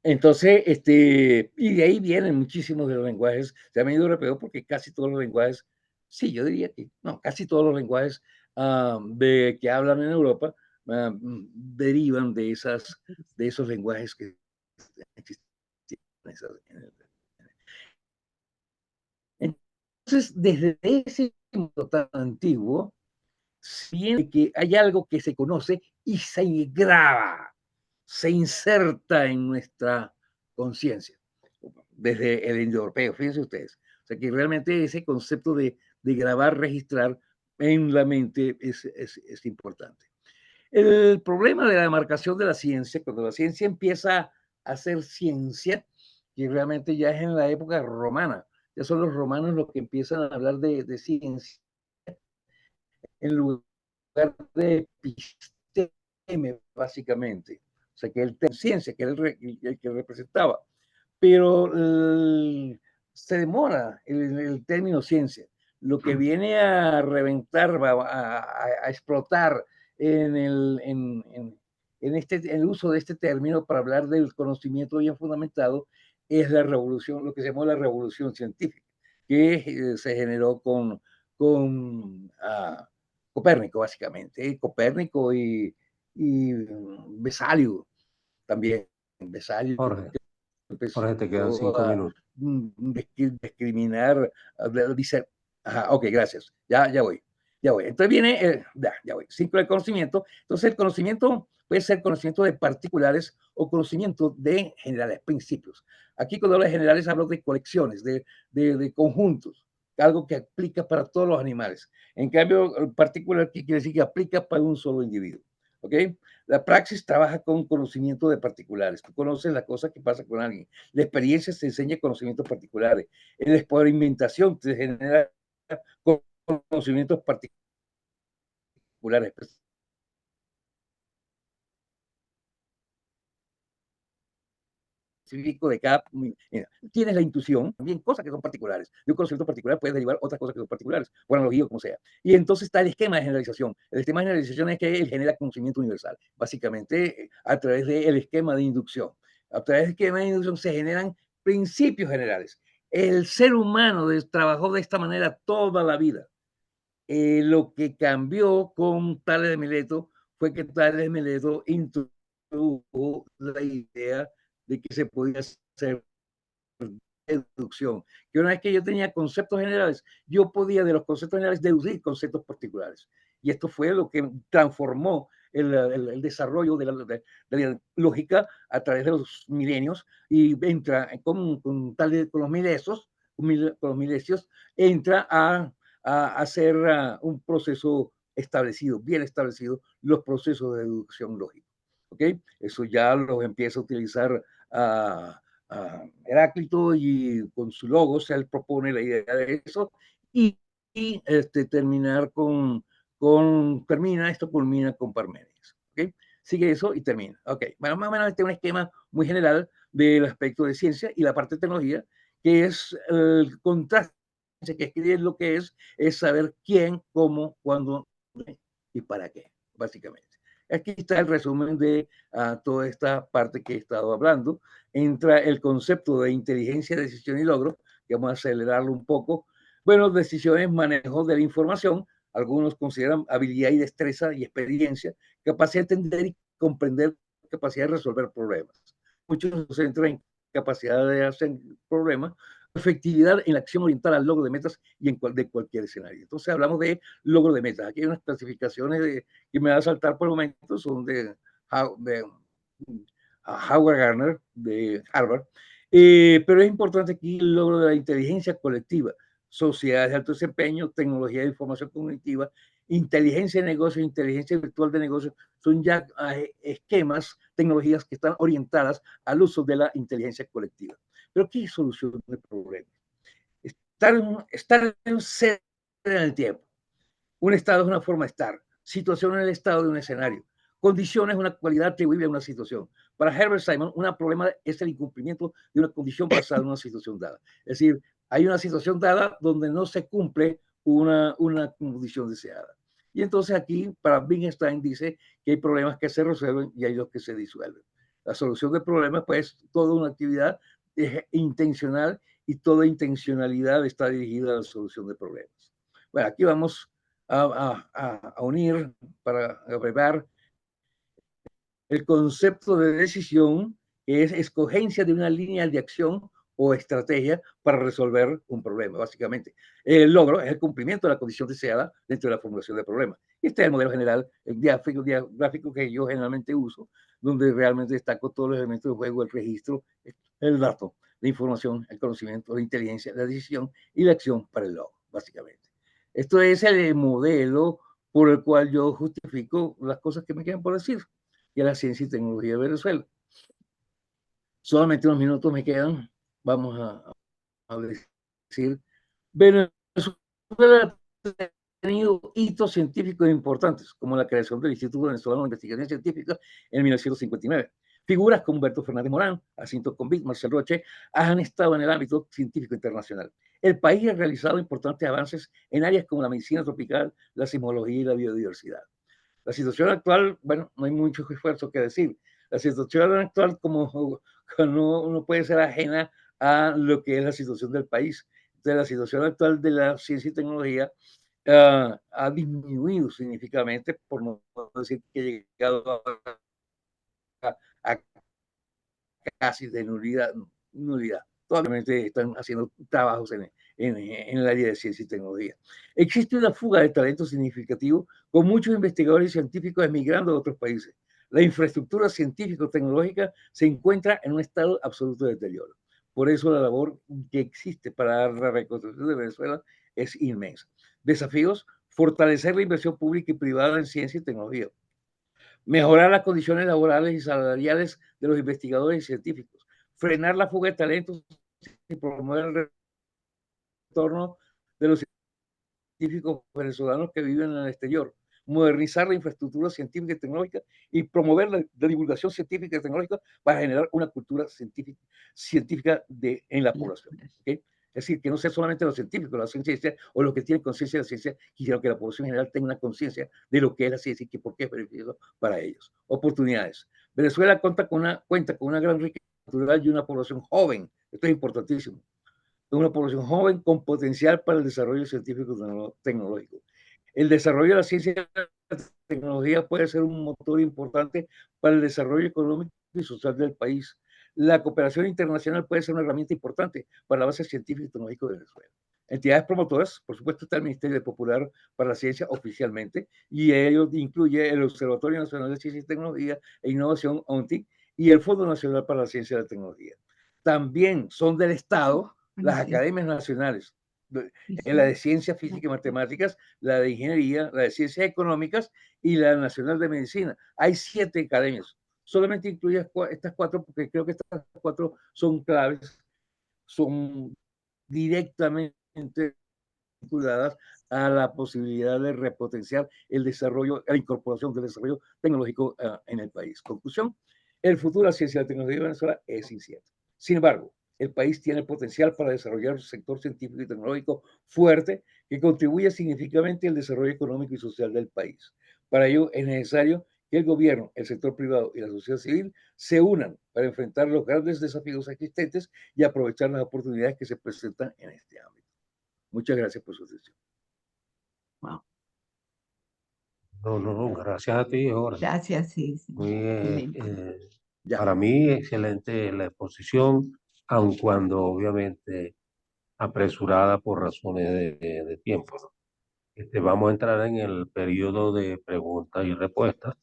Entonces, y de ahí vienen muchísimos de los lenguajes, se han venido europeo porque casi todos los lenguajes, sí, yo diría que, no, casi todos los lenguajes que hablan en Europa derivan de esos lenguajes que existían. Entonces, desde ese mundo tan antiguo, siente que hay algo que se conoce y se graba, se inserta en nuestra conciencia, desde el indoeuropeo, fíjense ustedes. O sea que realmente ese concepto de grabar, registrar en la mente es importante. El problema de la demarcación de la ciencia, cuando la ciencia empieza a ser ciencia, que realmente ya es en la época romana, ya son los romanos los que empiezan a hablar de ciencia, en lugar de episteme, básicamente. O sea, que él tenía ciencia, que era el que representaba. Pero se demora el término ciencia. Lo que viene a reventar, a explotar en el uso de este término para hablar del conocimiento bien fundamentado es la revolución, lo que se llamó la revolución científica, que se generó con Copérnico, básicamente. Copérnico y Besalio también. Besalio Jorge, empezó Jorge, te quedan 5 a minutos. discriminar, dice, ajá, ok, gracias, ya voy. Entonces viene, ya voy, 5 del conocimiento. Entonces el conocimiento puede ser conocimiento de particulares o conocimiento de generales, principios. Aquí cuando hablo de generales hablo de colecciones, de conjuntos, algo que aplica para todos los animales. En cambio, el particular quiere decir que aplica para un solo individuo. ¿Ok? La praxis trabaja con conocimiento de particulares. Tú conoces la cosa que pasa con alguien. La experiencia te enseña conocimientos particulares. La experimentación te genera conocimientos particulares. De cada, mira, tienes la intuición, también cosas que son particulares. De un conocimiento particular puedes derivar otras cosas que son particulares, por analogía o como sea. Y entonces está el esquema de generalización. El esquema de generalización es que él genera conocimiento universal, básicamente a través del esquema de inducción. A través del esquema de inducción se generan principios generales. El ser humano trabajó de esta manera toda la vida. Lo que cambió con Tales de Mileto fue que Tales de Mileto introdujo la idea de que se podía hacer deducción. Que una vez que yo tenía conceptos generales, yo podía de los conceptos generales deducir conceptos particulares. Y esto fue lo que transformó el desarrollo de la lógica a través de los milenios y entra con los milesios, entra a hacer un proceso establecido, bien establecido, los procesos de deducción lógica. ¿Ok? Eso ya los empieza a utilizar Heráclito y con su logos él propone la idea de eso y terminar esto culmina con Parménides. ¿Okay? Sigue eso y termina. Ok, bueno, más o menos este es un esquema muy general del aspecto de ciencia y la parte de tecnología, que es el contraste, que es lo que es saber quién, cómo, cuándo y para qué, básicamente. Aquí está el resumen de toda esta parte que he estado hablando. Entra el concepto de inteligencia, decisión y logro, que vamos a acelerarlo un poco. Bueno, decisiones, manejo de la información. Algunos consideran habilidad y destreza y experiencia, capacidad de entender y comprender, capacidad de resolver problemas. Muchos se centran en capacidad de hacer problemas, efectividad en la acción orientada al logro de metas y de cualquier escenario. Entonces hablamos de logro de metas. Aquí hay unas clasificaciones que me va a saltar por el momento, son de Howard Gardner de Harvard, pero es importante aquí el logro de la inteligencia colectiva, sociedades de alto desempeño, tecnología de información cognitiva, inteligencia de negocios, inteligencia virtual de negocios, son ya esquemas, tecnologías que están orientadas al uso de la inteligencia colectiva. Pero ¿qué solución de problemas? Estar en un ser en el tiempo. Un estado es una forma de estar. Situación en el estado de un escenario. Condición es una cualidad atribuible a una situación. Para Herbert Simon, un problema es el incumplimiento de una condición basada en una situación dada. Es decir, hay una situación dada donde no se cumple una condición deseada. Y entonces aquí, para Wittgenstein dice que hay problemas que se resuelven y hay los que se disuelven. La solución de problemas, pues, toda una actividad intencional y toda intencionalidad está dirigida a la solución de problemas. Bueno, aquí vamos a unir, para abrevar, el concepto de decisión, que es escogencia de una línea de acción o estrategia para resolver un problema, básicamente. El logro es el cumplimiento de la condición deseada dentro de la formulación del problema. Este es el modelo general, el gráfico que yo generalmente uso, donde realmente destaco todos los elementos del juego, el registro, el dato, la información, el conocimiento, la inteligencia, la decisión y la acción para el logro, básicamente. Esto es el modelo por el cual yo justifico las cosas que me quedan por decir, y a la ciencia y tecnología de Venezuela. Solamente unos minutos me quedan. Vamos a decir, Venezuela ha tenido hitos científicos importantes, como la creación del Instituto Venezolano de Investigación Científica en 1959. Figuras como Humberto Fernández Morán, Jacinto Convit, Marcel Roche, han estado en el ámbito científico internacional. El país ha realizado importantes avances en áreas como la medicina tropical, la sismología y la biodiversidad. La situación actual, bueno, no hay mucho esfuerzo que decir. La situación actual como no puede ser ajena a lo que es la situación del país. Entonces, la situación actual de la ciencia y tecnología ha disminuido significativamente, por no decir que ha llegado a casi de nulidad. Todavía están haciendo trabajos en el área de ciencia y tecnología. Existe una fuga de talento significativo, con muchos investigadores y científicos emigrando a otros países. La infraestructura científico-tecnológica se encuentra en un estado absoluto de deterioro. Por eso la labor que existe para la reconstrucción de Venezuela es inmensa. Desafíos: fortalecer la inversión pública y privada en ciencia y tecnología, mejorar las condiciones laborales y salariales de los investigadores y científicos, frenar la fuga de talentos y promover el retorno de los científicos venezolanos que viven en el exterior, modernizar la infraestructura científica y tecnológica y promover la divulgación científica y tecnológica para generar una cultura científica en la población. ¿Okay? Es decir, que no sea solamente los científicos, la ciencia o los que tienen conciencia de la ciencia, sino que la población en general tenga una conciencia de lo que es la ciencia y que por qué es beneficioso para ellos. Oportunidades. Venezuela cuenta con una gran riqueza natural y una población joven. Esto es importantísimo. Una población joven con potencial para el desarrollo científico tecnológico. El desarrollo de la ciencia y la tecnología puede ser un motor importante para el desarrollo económico y social del país. La cooperación internacional puede ser una herramienta importante para la base científica y tecnológica de Venezuela. Entidades promotoras, por supuesto, está el Ministerio Popular para la Ciencia oficialmente, y ello incluye el Observatorio Nacional de Ciencia y Tecnología e Innovación, ONTIC, y el Fondo Nacional para la Ciencia y la Tecnología. También son del Estado las academias nacionales, la de Ciencias Físicas y Matemáticas, la de Ingeniería, la de Ciencias Económicas y la Nacional de Medicina. Hay 7 academias. Solamente incluye estas 4 porque creo que estas 4 son claves, son directamente vinculadas a la posibilidad de repotenciar el desarrollo, la incorporación del desarrollo tecnológico en el país. Conclusión: el futuro de la ciencia y la tecnología de Venezuela es incierto. Sin embargo, el país tiene el potencial para desarrollar un sector científico y tecnológico fuerte que contribuya significativamente al desarrollo económico y social del país. Para ello es necesario que el gobierno, el sector privado y la sociedad civil se unan para enfrentar los grandes desafíos existentes y aprovechar las oportunidades que se presentan en este ámbito. Muchas gracias por su atención. Wow. No, gracias a ti, Jorge. Gracias, sí. Muy, Ya. para mí, excelente la exposición, aun cuando obviamente apresurada por razones de tiempo, ¿no? Vamos a entrar en el periodo de preguntas y respuestas.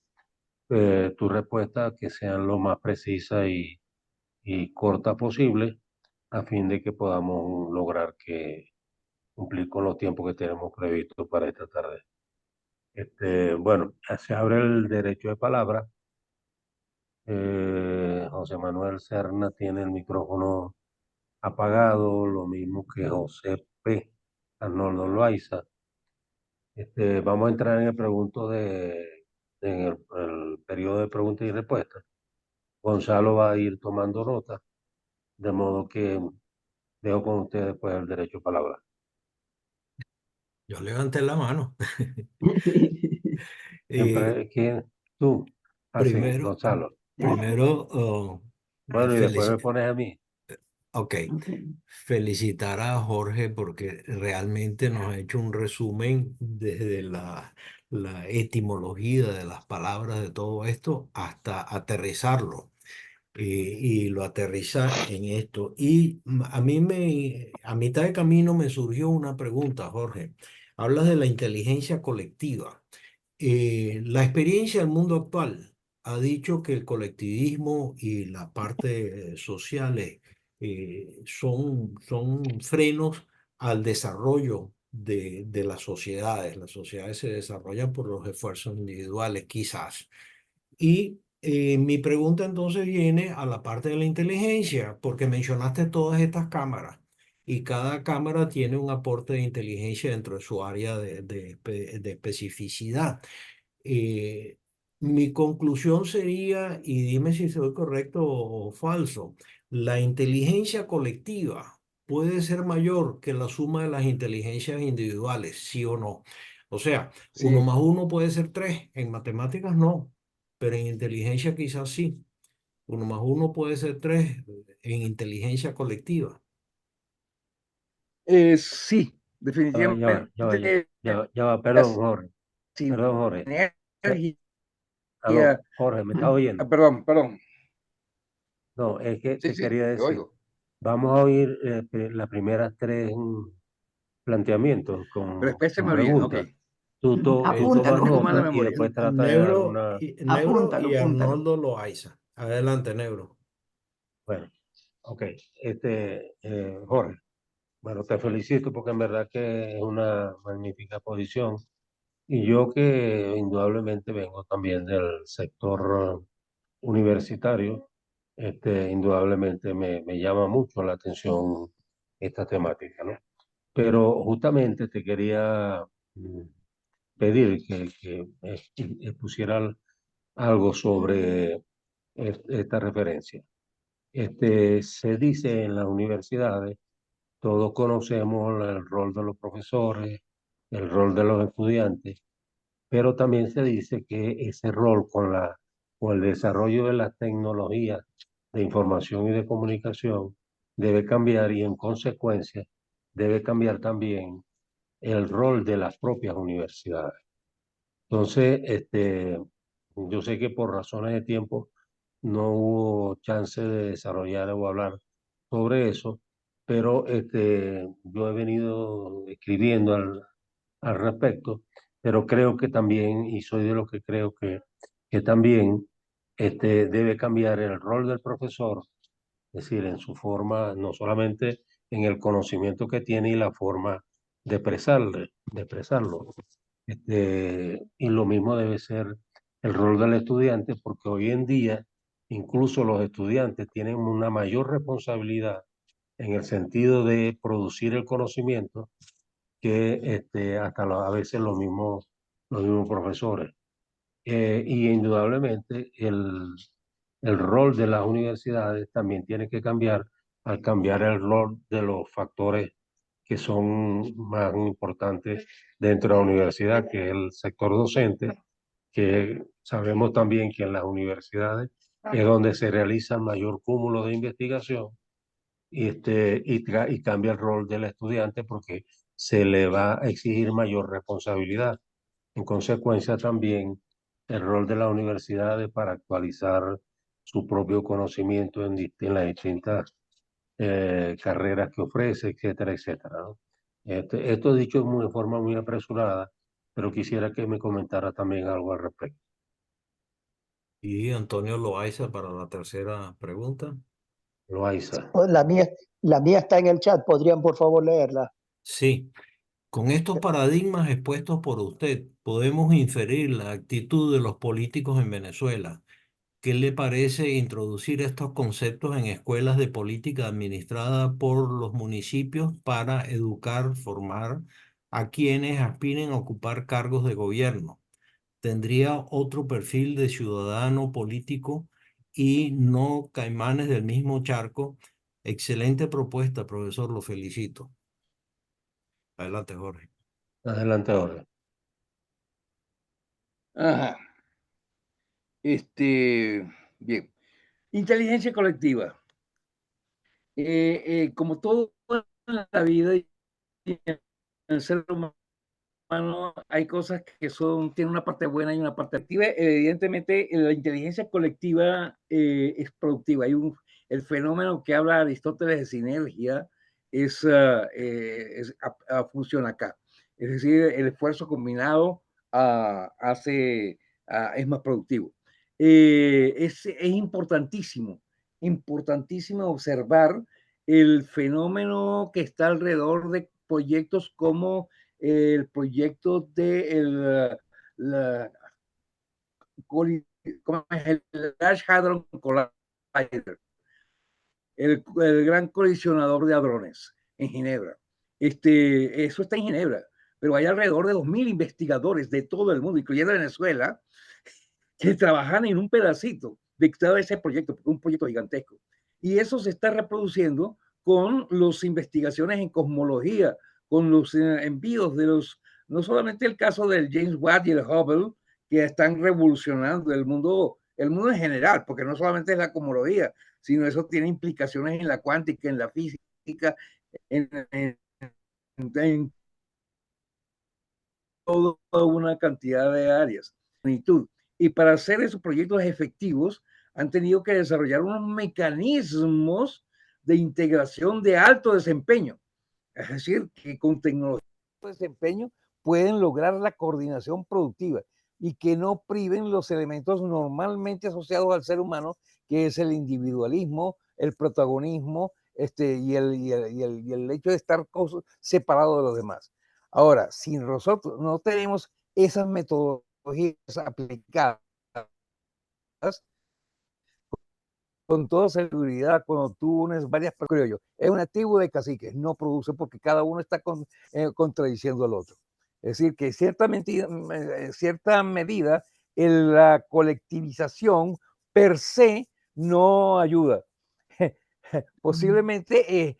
Tus respuestas que sean lo más precisas y cortas posible, a fin de que podamos lograr cumplir con los tiempos que tenemos previstos para esta tarde. Bueno, se abre el derecho de palabra. José Manuel Serna tiene el micrófono apagado, lo mismo que José P. Arnoldo Loaiza. Vamos a entrar en en el periodo de preguntas y respuestas. Gonzalo va a ir tomando nota, de modo que dejo con ustedes pues el derecho a palabra. Yo levanté la mano. ¿Quién? Tú. Así, Primero, Gonzalo. primero, Bueno, y después me pones a mí. ok, Ok. felicitar a Jorge porque realmente nos ha hecho un resumen desde la etimología de las palabras de todo esto hasta aterrizarlo. Y lo aterriza en esto. Y a mitad de camino me surgió una pregunta, Jorge. Hablas de la inteligencia colectiva. La experiencia del mundo actual ha dicho que el colectivismo y la parte sociales son frenos al desarrollo de las sociedades. Las sociedades se desarrollan por los esfuerzos individuales, quizás. Y mi pregunta entonces viene a la parte de la inteligencia, porque mencionaste todas estas cámaras y cada cámara tiene un aporte de inteligencia dentro de su área de especificidad. Eh, Mi conclusión sería, y dime si soy correcto o falso, la inteligencia colectiva puede ser mayor que la suma de las inteligencias individuales, ¿sí o no? O sea, uno Sí, más uno puede ser tres, en matemáticas no, pero en inteligencia quizás sí. Uno más uno puede ser tres en inteligencia colectiva. sí, definitivamente. Ya va, perdón, Las Jorge. Perdón, Jorge. sinergias. Aló, Jorge, ¿me estás oyendo? Perdón. No, es que Sí, te sí, quería te decir, oigo. vamos a oír las primeras tres planteamientos Pero con expréseme bien, ok. preguntas. Tú tomas Apúntalo. Tengo mala nota y memoria. después trata de dar Negro una. Negro Apúntalo, y apúntalo. Arnoldo Loaiza. Adelante, Negro. Bueno, ok. Jorge, bueno, te felicito porque en verdad que es una magnífica posición. Y yo que indudablemente vengo también del sector universitario, indudablemente me llama mucho la atención esta temática, ¿no? Pero justamente te quería mm, pedir que pusiera algo sobre esta referencia. Se dice en las universidades, todos conocemos el rol de los profesores, el rol de los estudiantes, pero también se dice que ese rol con el desarrollo de las tecnologías de información y de comunicación debe cambiar y en consecuencia debe cambiar también el rol de las propias universidades. Entonces, yo sé que por razones de tiempo no hubo chance de desarrollar o hablar sobre eso, pero yo he venido escribiendo al respecto, pero creo que también, y soy de los que creo que también debe cambiar el rol del profesor, es decir, en su forma, no solamente en el conocimiento que tiene y la forma de expresarlo. Y lo mismo debe ser el rol del estudiante, porque hoy en día incluso los estudiantes tienen una mayor responsabilidad en el sentido de producir el conocimiento que a veces los mismos profesores. Y indudablemente el rol de las universidades también tiene que cambiar al cambiar el rol de los factores que son más importantes dentro de la universidad, que es el sector docente, que sabemos también que en las universidades es donde se realiza el mayor cúmulo de investigación y cambia el rol del estudiante porque se le va a exigir mayor responsabilidad. En consecuencia, también el rol de las universidades para actualizar su propio conocimiento en las distintas carreras que ofrece, etcétera, etcétera, ¿no? Esto dicho de forma muy apresurada, pero quisiera que me comentara también algo al respecto. Y Antonio Loaiza para la tercera pregunta. Loaiza. Oh, la mía está en el chat, ¿podrían por favor leerla? Sí, con estos paradigmas expuestos por usted, podemos inferir la actitud de los políticos en Venezuela. ¿Qué le parece introducir estos conceptos en escuelas de política administrada por los municipios para educar, formar a quienes aspiren a ocupar cargos de gobierno? Tendría otro perfil de ciudadano político y no caimanes del mismo charco Excelente propuesta, profesor, lo felicito. Adelante, Jorge. Adelante, Jorge. Ajá. Bien. Inteligencia colectiva. Como todo en la vida y en el ser humano, hay cosas que tienen una parte buena y una parte activa. Evidentemente, la inteligencia colectiva es productiva. El fenómeno que habla Aristóteles de sinergia funciona acá. Es decir, el esfuerzo combinado es más productivo. Es importantísimo observar el fenómeno que está alrededor de proyectos como el proyecto de el Large Hadron Collider, el gran colisionador de hadrones en Ginebra. Eso está en Ginebra, pero hay alrededor de 2.000 investigadores de todo el mundo, incluyendo Venezuela, que trabajan en un pedacito de todo ese proyecto, porque es un proyecto gigantesco. Y eso se está reproduciendo con las investigaciones en cosmología, con los envíos no solamente el caso del James Watt y el Hubble, que están revolucionando el mundo en general, porque no solamente es la cosmología, sino eso tiene implicaciones en la cuántica, en la física, en toda una cantidad de áreas. Y para hacer esos proyectos efectivos, han tenido que desarrollar unos mecanismos de integración de alto desempeño. Es decir, que con tecnología de desempeño pueden lograr la coordinación productiva y que no priven los elementos normalmente asociados al ser humano, que es el individualismo, el protagonismo, y el hecho de estar separado de los demás. Ahora, si nosotros no tenemos esas metodologías aplicadas, con toda seguridad, cuando tú unes varias, creo yo, es una tribu de caciques, no produce porque cada uno está contradiciendo al otro. Es decir, que en cierta medida la colectivización per se no ayuda. Posiblemente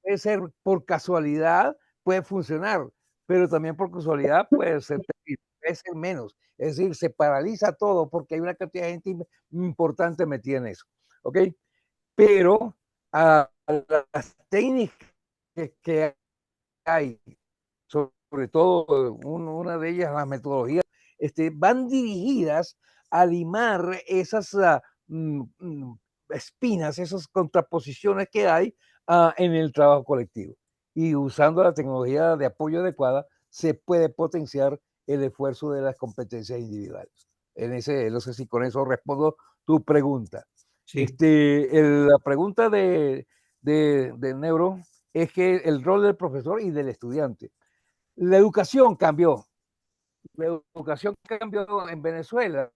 puede ser por casualidad, puede funcionar, pero también por casualidad puede ser menos. Es decir, se paraliza todo porque hay una cantidad de gente importante metida en eso. ¿Ok? Pero las técnicas que hay, sobre todo una de ellas, las metodologías, van dirigidas a limar esas espinas, esas contraposiciones que hay en el trabajo colectivo. Y usando la tecnología de apoyo adecuada, se puede potenciar el esfuerzo de las competencias individuales. No sé si con eso respondo tu pregunta. Sí. La pregunta de Neuro es que el rol del profesor y del estudiante. La educación cambió. La educación cambió en Venezuela.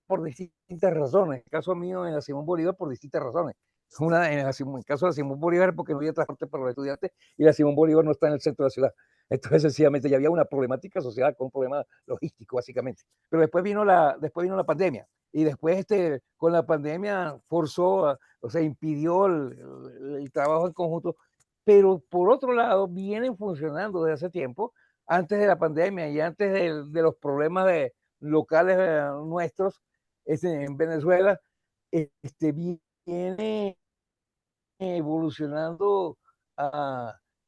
Por distintas razones. En el caso mío, en la Simón Bolívar, por distintas razones. En el caso de la Simón Bolívar, porque no había transporte para los estudiantes y la Simón Bolívar no está en el centro de la ciudad. Entonces, sencillamente, ya había una problemática social con un problema logístico, básicamente. Pero después vino la pandemia. Y después, con la pandemia, impidió el trabajo en conjunto. Pero, por otro lado, vienen funcionando desde hace tiempo, antes de la pandemia y antes de los problemas locales nuestros, en Venezuela, viene evolucionando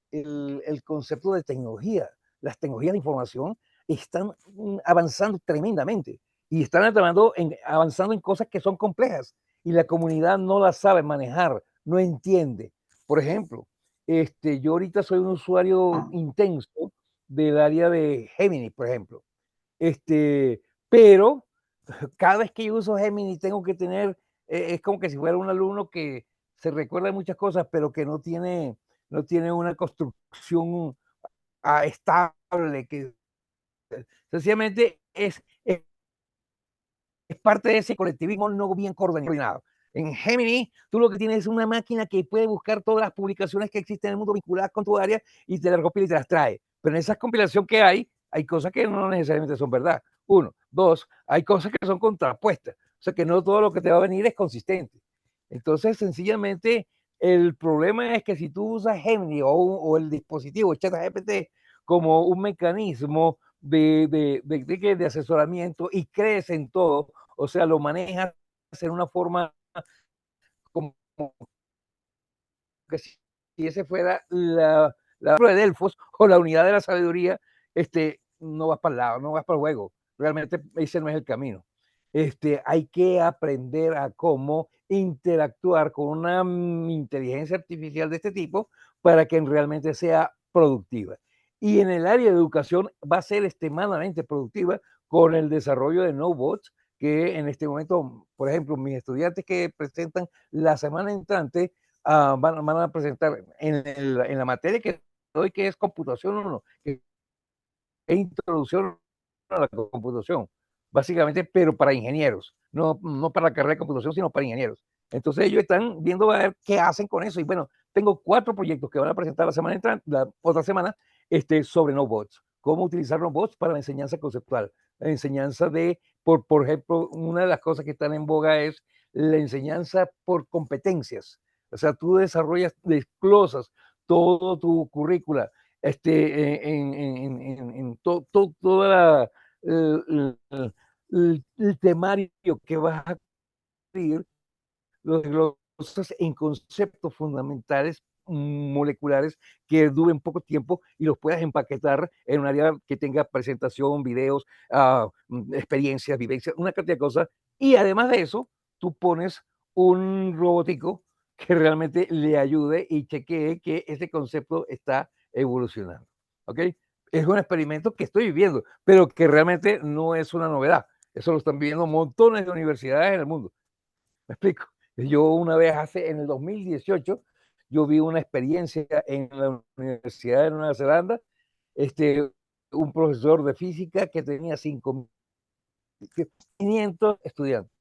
el concepto de tecnología. Las tecnologías de información están avanzando tremendamente y están avanzando en cosas que son complejas y la comunidad no las sabe manejar, no entiende. Por ejemplo, yo ahorita soy un usuario intenso del área de Gemini, por ejemplo. Pero cada vez que yo uso Gemini tengo que tener, es como que si fuera un alumno que se recuerda de muchas cosas, pero que no tiene una construcción estable, que sencillamente es parte de ese colectivismo no bien coordinado. En Gemini, tú lo que tienes es una máquina que puede buscar todas las publicaciones que existen en el mundo vinculadas con tu área y te las recopila y te las trae. Pero en esa compilación que hay cosas que no necesariamente son verdad. Uno. Dos, hay cosas que son contrapuestas. O sea que no todo lo que te va a venir es consistente. Entonces, sencillamente, el problema es que si tú usas Gemini o el dispositivo ChatGPT como un mecanismo de asesoramiento y crees en todo, o sea, lo manejas en una forma como que si ese fuera la prueba de Delfos o la unidad de la sabiduría, no vas para el lado, no vas para el juego. Realmente ese no es el camino. Hay que aprender a cómo interactuar con una inteligencia artificial de este tipo para que realmente sea productiva. Y en el área de educación va a ser extremadamente productiva con el desarrollo de NoBots, que en este momento, por ejemplo, mis estudiantes que presentan la semana entrante van a presentar en la materia que doy, que es computación 1, que es introducción a la computación, básicamente, pero para ingenieros, no para la carrera de computación, sino para ingenieros. Entonces ellos están viendo a ver qué hacen con eso. Y bueno, tengo 4 proyectos que van a presentar la semana entrante, la otra semana, sobre NoBots. Cómo utilizar robots para la enseñanza conceptual. La enseñanza por ejemplo, una de las cosas que están en boga es la enseñanza por competencias. O sea, tú desglosas todo tu currícula en toda el temario que vas a abrir, los desglosas en conceptos fundamentales moleculares que duren poco tiempo y los puedas empaquetar en un área que tenga presentación, videos, experiencias, vivencias, una cantidad de cosas. Y además de eso, tú pones un robótico que realmente le ayude y chequee que ese concepto está evolucionando. ¿Ok? Es un experimento que estoy viviendo, pero que realmente no es una novedad. Eso lo están viviendo montones de universidades en el mundo. ¿Me explico? Yo una vez en el 2018, yo vi una experiencia en la Universidad de Nueva Zelanda, un profesor de física que tenía 500 estudiantes,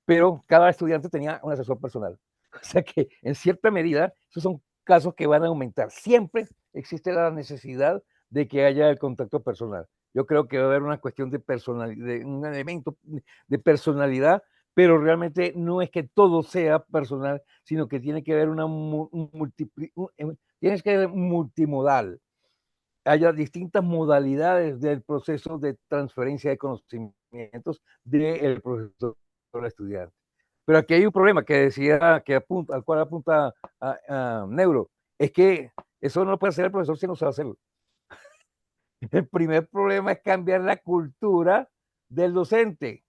pero cada estudiante tenía un asesor personal. O sea que en cierta medida, esos son casos que van a aumentar. Siempre existe la necesidad de que haya el contacto personal. Yo creo que va a haber una cuestión de personalidad, un elemento de personalidad, pero realmente no es que todo sea personal, sino que tiene que haber tienes que ser multimodal. Haya distintas modalidades del proceso de transferencia de conocimientos del profesor al estudiante. Pero aquí hay un problema que decía, al cual apunta a Neuro, es que eso no lo puede hacer el profesor si no sabe hacerlo. El primer problema es cambiar la cultura del docente.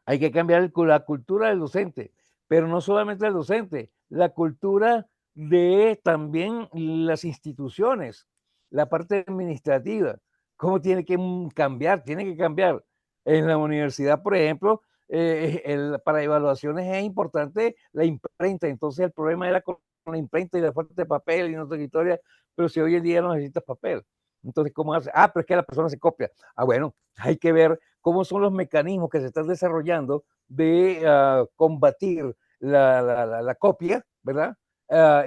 Hay que cambiar la cultura del docente, pero no solamente del docente, la cultura de también las instituciones, la parte administrativa. ¿Cómo tiene que cambiar? Tiene que cambiar. En la universidad, por ejemplo, para evaluaciones es importante la imprenta. Entonces el problema era con la imprenta y la falta de papel y no otra historia, pero si hoy en día no necesitas papel. Entonces, ¿cómo hace? Pero es que la persona se copia. Bueno, hay que ver cómo son los mecanismos que se están desarrollando de combatir la copia, ¿verdad?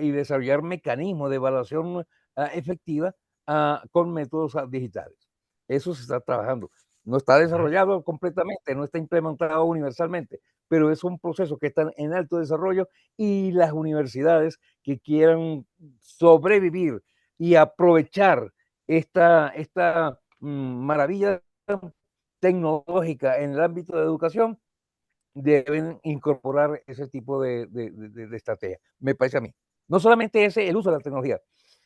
Y desarrollar mecanismos de evaluación efectiva con métodos digitales. Eso se está trabajando. No está desarrollado completamente, no está implementado universalmente, pero es un proceso que está en alto desarrollo y las universidades que quieran sobrevivir y aprovechar esta maravilla tecnológica en el ámbito de educación, deben incorporar ese tipo de estrategia, me parece a mí. No solamente el uso de la tecnología,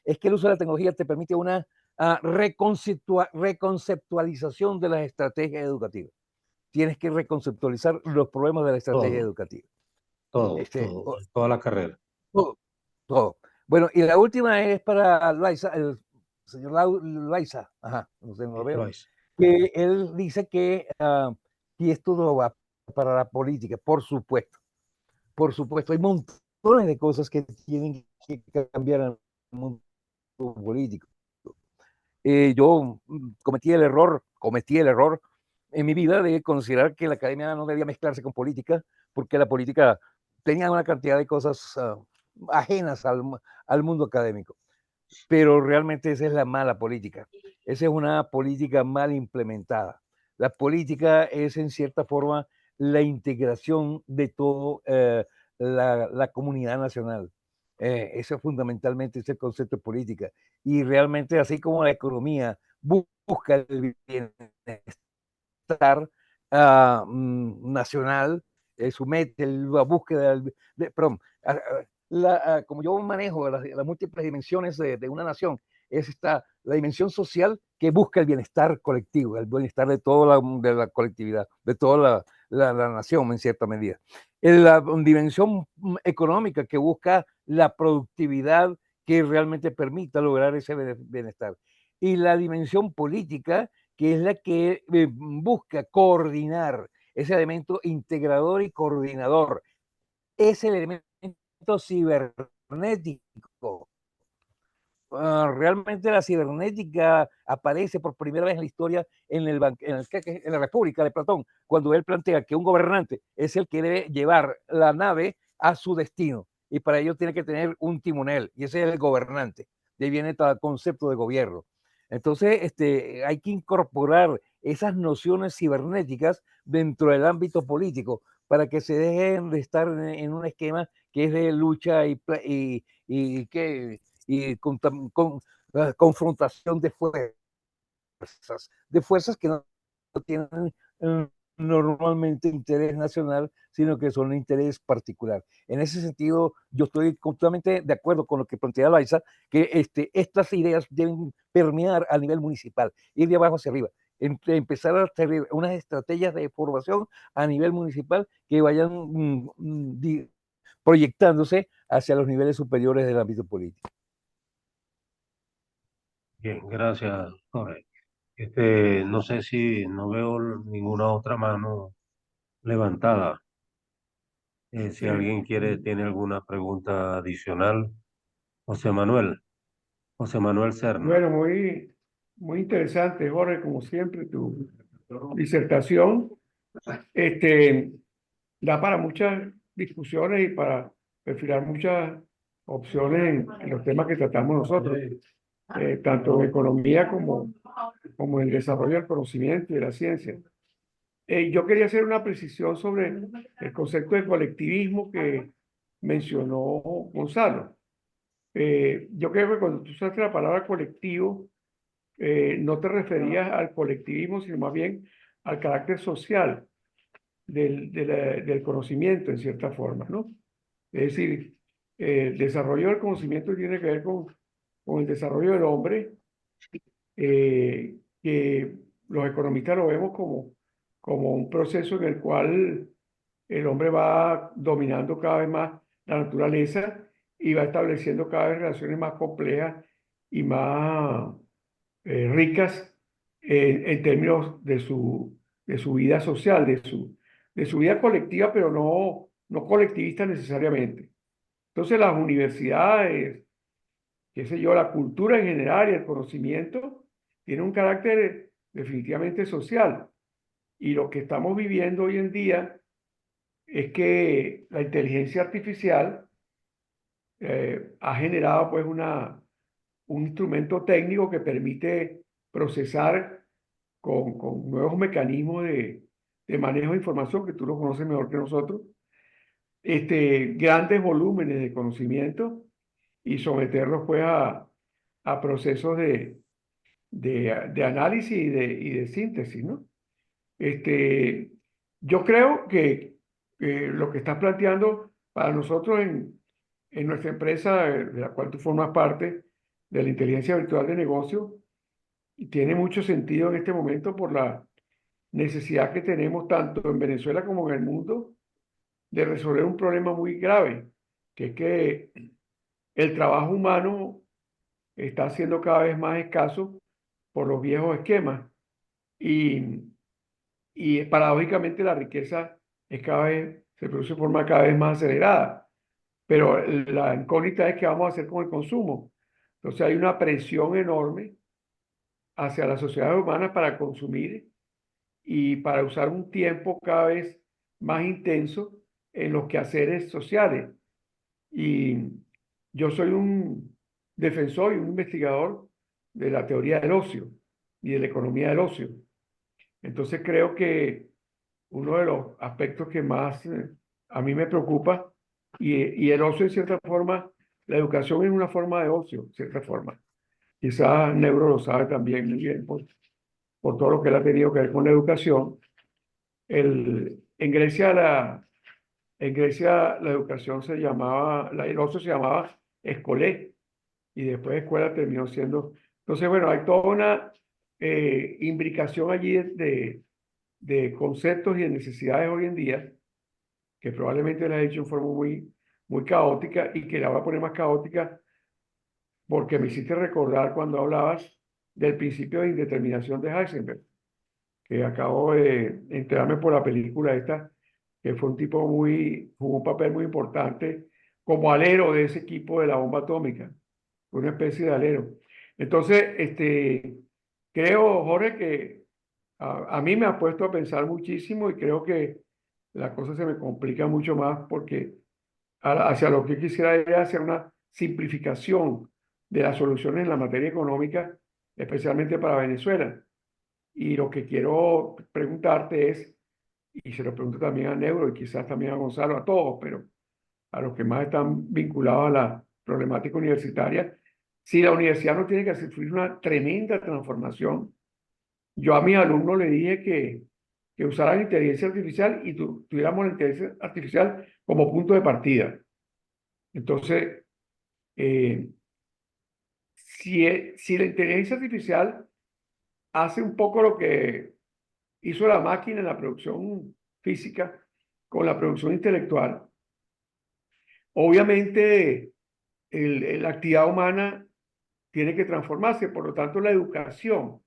es que el uso de la tecnología te permite una reconceptualización de las estrategias educativas. Tienes que reconceptualizar los problemas de la estrategia educativa. Toda la carrera. Todo. Bueno, y la última es para Loaiza, el señor Loaiza, no sé, no lo veo, que él dice que y esto no va para la política, por supuesto, hay montones de cosas que tienen que cambiar en el mundo político. Yo cometí el error en mi vida de considerar que la academia no debía mezclarse con política, porque la política tenía una cantidad de cosas ajenas al mundo académico. Pero realmente esa es la mala política. Esa es una política mal implementada. La política es, en cierta forma, la integración de toda la comunidad nacional. Eso fundamentalmente es el concepto de política. Y realmente, así como la economía busca el bienestar nacional, somete la búsqueda perdón, como yo manejo las múltiples dimensiones de una nación, la dimensión social que busca el bienestar colectivo, el bienestar de toda la colectividad, de toda la nación en cierta medida. La dimensión económica que busca la productividad que realmente permita lograr ese bienestar. Y la dimensión política, que es la que busca coordinar, ese elemento integrador y coordinador, es el elemento cibernético. Realmente la cibernética aparece por primera vez en la historia en la República de Platón, cuando él plantea que un gobernante es el que debe llevar la nave a su destino, y para ello tiene que tener un timonel, y ese es el gobernante. De ahí viene todo el concepto de gobierno. Entonces, hay que incorporar esas nociones cibernéticas dentro del ámbito político para que se dejen de estar en un esquema que es de lucha y confrontación de fuerzas que no tienen normalmente interés nacional, sino que son interés particular. En ese sentido, yo estoy completamente de acuerdo con lo que plantea Laisa, que estas ideas deben permear a nivel municipal, ir de abajo hacia arriba, empezar a tener unas estrategias de formación a nivel municipal que vayan proyectándose hacia los niveles superiores del ámbito político. Bien, gracias, Jorge. No sé si no veo ninguna otra mano levantada. Si alguien tiene alguna pregunta adicional, José Manuel, José Manuel Serna. Bueno, muy interesante, Jorge, como siempre, tu disertación. Da para muchas discusiones y para perfilar muchas opciones en los temas que tratamos nosotros, tanto en economía como en el desarrollo del conocimiento y de la ciencia. Yo quería hacer una precisión sobre el concepto de colectivismo que mencionó Gonzalo. Yo creo que cuando tú usaste la palabra colectivo, no te referías al colectivismo, sino más bien al carácter social del conocimiento, en cierta forma, ¿no? Es decir, el desarrollo del conocimiento tiene que ver con el desarrollo del hombre, que los economistas lo vemos como un proceso en el cual el hombre va dominando cada vez más la naturaleza y va estableciendo cada vez relaciones más complejas y más ricas en términos de su vida social, de su vida colectiva, pero no colectivista necesariamente. Entonces las universidades, qué sé yo, la cultura en general y el conocimiento tiene un carácter definitivamente social. Y lo que estamos viviendo hoy en día es que la inteligencia artificial ha generado pues un instrumento técnico que permite procesar con nuevos mecanismos de manejo de información, que tú lo conoces mejor que nosotros, grandes volúmenes de conocimiento y someterlos pues a procesos de análisis y de síntesis, ¿no? Yo creo que lo que estás planteando para nosotros en nuestra empresa, de la cual tú formas parte, de la inteligencia virtual de negocio, tiene mucho sentido en este momento por la necesidad que tenemos tanto en Venezuela como en el mundo de resolver un problema muy grave, que es que el trabajo humano está siendo cada vez más escaso por los viejos esquemas y paradójicamente la riqueza se produce de forma cada vez más acelerada, pero la incógnita es qué vamos a hacer con el consumo. Entonces hay una presión enorme hacia las sociedades humanas para consumir y para usar un tiempo cada vez más intenso en los quehaceres sociales. Y yo soy un defensor y un investigador de la teoría del ocio y de la economía del ocio. Entonces creo que uno de los aspectos que más a mí me preocupa, y el ocio en cierta forma, la educación es una forma de ocio, en cierta forma. Quizás Neuro lo sabe también muy bien por todo lo que él ha tenido que ver con la educación. En Grecia la educación se llamaba, el ocio se llamaba escolé, y después escuela terminó siendo. Entonces, bueno, hay toda una imbricación allí de conceptos y de necesidades hoy en día, que probablemente la he hecho en forma muy caótica, y que la voy a poner más caótica porque me hiciste recordar cuando hablabas del principio de indeterminación de Heisenberg, que acabo de enterarme por la película esta, que fue un tipo jugó un papel muy importante como alero de ese equipo de la bomba atómica, una especie de alero. Entonces, creo, Jorge, que a mí me ha puesto a pensar muchísimo, y creo que la cosa se me complica mucho más porque hacia lo que quisiera ir hacia una simplificación de las soluciones en la materia económica, especialmente para Venezuela. Y lo que quiero preguntarte es, y se lo pregunto también a Neuro y quizás también a Gonzalo, a todos, pero a los que más están vinculados a la problemática universitaria, si la universidad no tiene que sufrir una tremenda transformación. Yo a mis alumnos le dije que usaran inteligencia artificial y tuviéramos la inteligencia artificial como punto de partida. Entonces, eh, si la inteligencia artificial hace un poco lo que hizo la máquina en la producción física con la producción intelectual, obviamente la actividad humana tiene que transformarse. Por lo tanto, la educación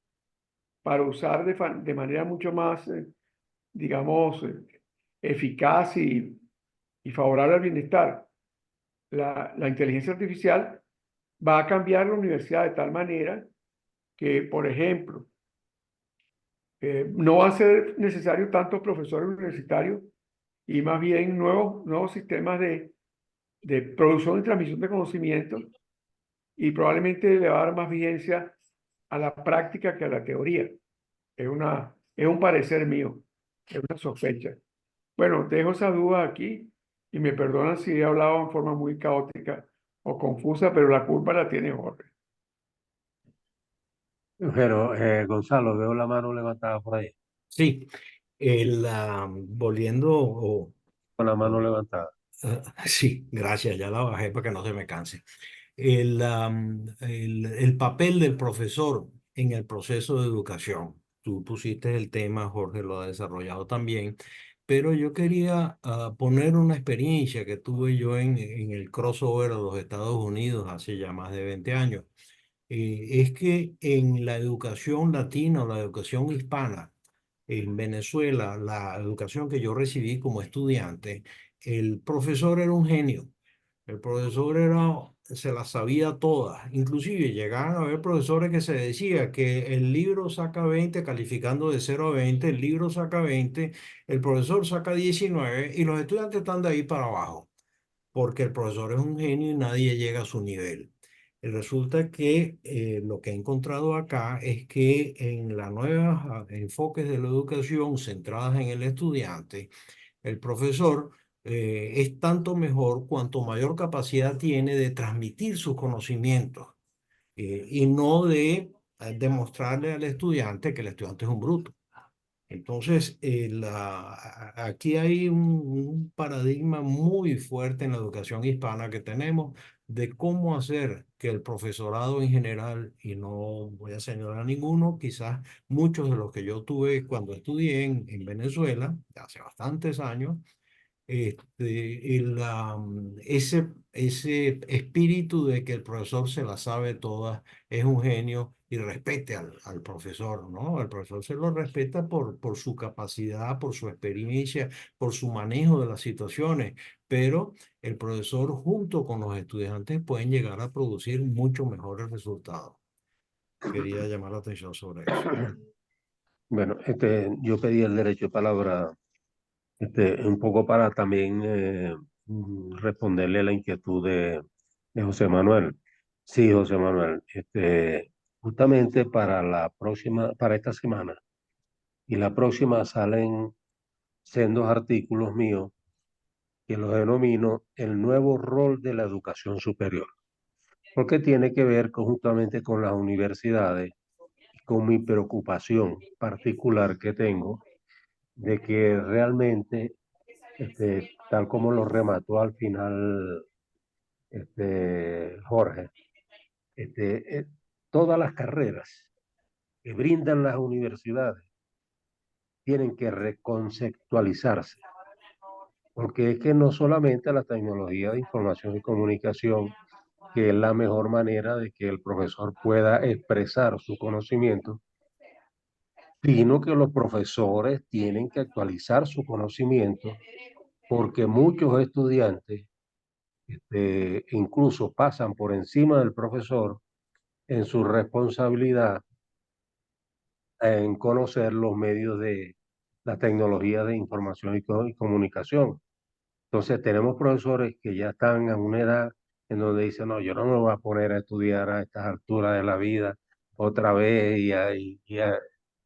para usar de manera mucho más, digamos, eficaz y favorable al bienestar, la inteligencia artificial va a cambiar la universidad de tal manera que, por ejemplo, no va a ser necesario tantos profesores universitarios, y más bien nuevos sistemas de producción y transmisión de conocimientos, y probablemente le va a dar más vigencia a la práctica que a la teoría. Es un parecer mío, es una sospecha. Bueno, dejo esa duda aquí y me perdonan si he hablado en forma muy caótica o confusa, pero la culpa la tiene Jorge. Pero, Gonzalo, veo la mano levantada por ahí, Sí, volviendo, con la mano levantada. sí, gracias, ya la bajé para que no se me canse. El papel del profesor en el proceso de educación. Tú pusiste el tema, Jorge lo ha desarrollado también, pero yo quería poner una experiencia que tuve yo en el crossover de los Estados Unidos hace ya más de 20 años. Es que en la educación latina o la educación hispana, en Venezuela, la educación que yo recibí como estudiante, el profesor era un genio. El profesor se las sabía todas. Inclusive llegaban a haber profesores que se decía que el libro saca 20 calificando de 0 a 20, el libro saca 20, el profesor saca 19 y los estudiantes están de ahí para abajo, porque el profesor es un genio y nadie llega a su nivel. Y resulta que lo que he encontrado acá es que en las nuevas enfoques de la educación centradas en el estudiante, el profesor es tanto mejor cuanto mayor capacidad tiene de transmitir sus conocimientos y no de demostrarle al estudiante que el estudiante es un bruto. Entonces, aquí hay un paradigma muy fuerte en la educación hispana que tenemos de cómo hacer que el profesorado en general, y no voy a señalar a ninguno, quizás muchos de los que yo tuve cuando estudié en Venezuela, hace bastantes años, ese espíritu de que el profesor se la sabe todas, es un genio y respete al profesor, ¿no? El profesor se lo respeta por su capacidad, por su experiencia, por su manejo de las situaciones, pero el profesor junto con los estudiantes pueden llegar a producir mucho mejores resultados. Quería llamar la atención sobre eso. Bueno, yo pedí el derecho de palabra, un poco para también responderle a la inquietud de José Manuel. Sí, José Manuel, justamente para esta semana y la próxima salen sendos artículos míos que los denomino el nuevo rol de la educación superior, porque tiene que ver justamente con las universidades, con mi preocupación particular que tengo de que realmente, tal como lo remató al final Jorge, todas las carreras que brindan las universidades tienen que reconceptualizarse, porque es que no solamente la tecnología de información y comunicación, que es la mejor manera de que el profesor pueda expresar su conocimiento, sino que los profesores tienen que actualizar su conocimiento, porque muchos estudiantes incluso pasan por encima del profesor en su responsabilidad en conocer los medios de la tecnología de información y comunicación. Entonces tenemos profesores que ya están a una edad en donde dicen, no, yo no me voy a poner a estudiar a estas alturas de la vida otra vez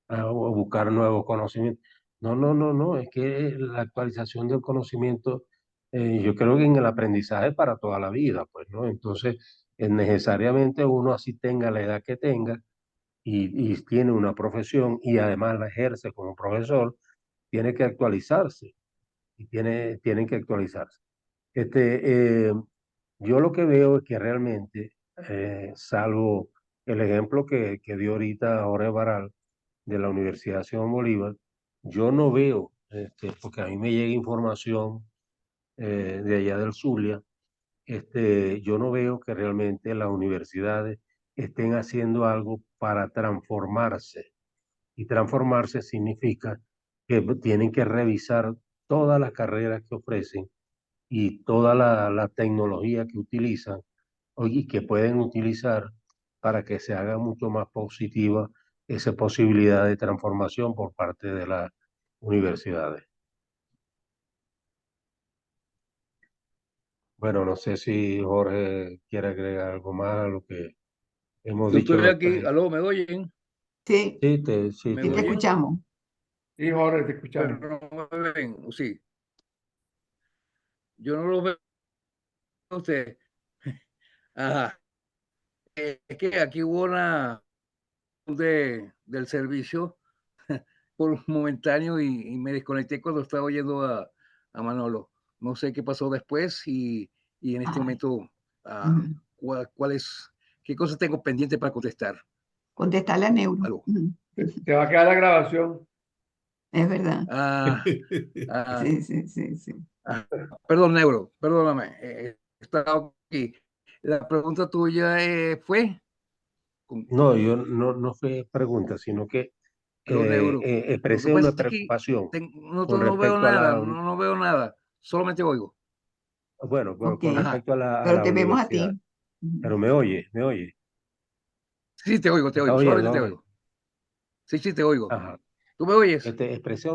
a buscar nuevos conocimientos. No, no, no, no, es que la actualización del conocimiento, yo creo que en el aprendizaje es para toda la vida, pues, ¿no? Entonces, necesariamente uno así tenga la edad que tenga y tiene una profesión y además la ejerce como profesor, tiene que actualizarse y tienen que actualizarse. Eh, yo lo que veo es que realmente, salvo el ejemplo que dio ahorita Jorge Baral de la Universidad Simón Bolívar, yo no veo, porque a mí me llega información de allá del Zulia, yo no veo que realmente las universidades estén haciendo algo para transformarse. Y transformarse significa que tienen que revisar todas las carreras que ofrecen y toda la tecnología que utilizan y que pueden utilizar para que se haga mucho más positiva esa posibilidad de transformación por parte de las universidades. Bueno, no sé si Jorge quiere agregar algo más a lo que hemos Yo dicho estoy los aquí, tres. aló, ¿me oyen? Sí, Sí, ¿Me sí te oyen? escuchamos. Sí, Jorge, te escuchamos. Pero no me ven, sí. Yo no lo veo a usted. Ajá. Es que aquí hubo una del servicio por un momentáneo y me desconecté cuando estaba oyendo a Manolo. No sé qué pasó después y en este Ay, momento cuál es, qué cosas tengo pendiente para contestar. contestarle a Neuro. Aló. Te va a quedar la grabación. Es verdad. Ah, ah, Sí, sí, sí, sí. ah, perdón, Neuro, perdóname. Estaba aquí. La pregunta tuya fue. No, yo no fue pregunta, sino que Aló, Neuro. Lo que expresé pasa una es que preocupación con no veo respecto a nada, no veo nada, solamente oigo. bueno, Ok, con Ajá. respecto a pero la te vemos a universidad. ti. Ujú. Pero me oye, Sí, ¿me te estás oigo, solamente oyendo te ahora? oigo. Sí, sí, te oigo. Ajá. ¿Tú me oyes? Expresé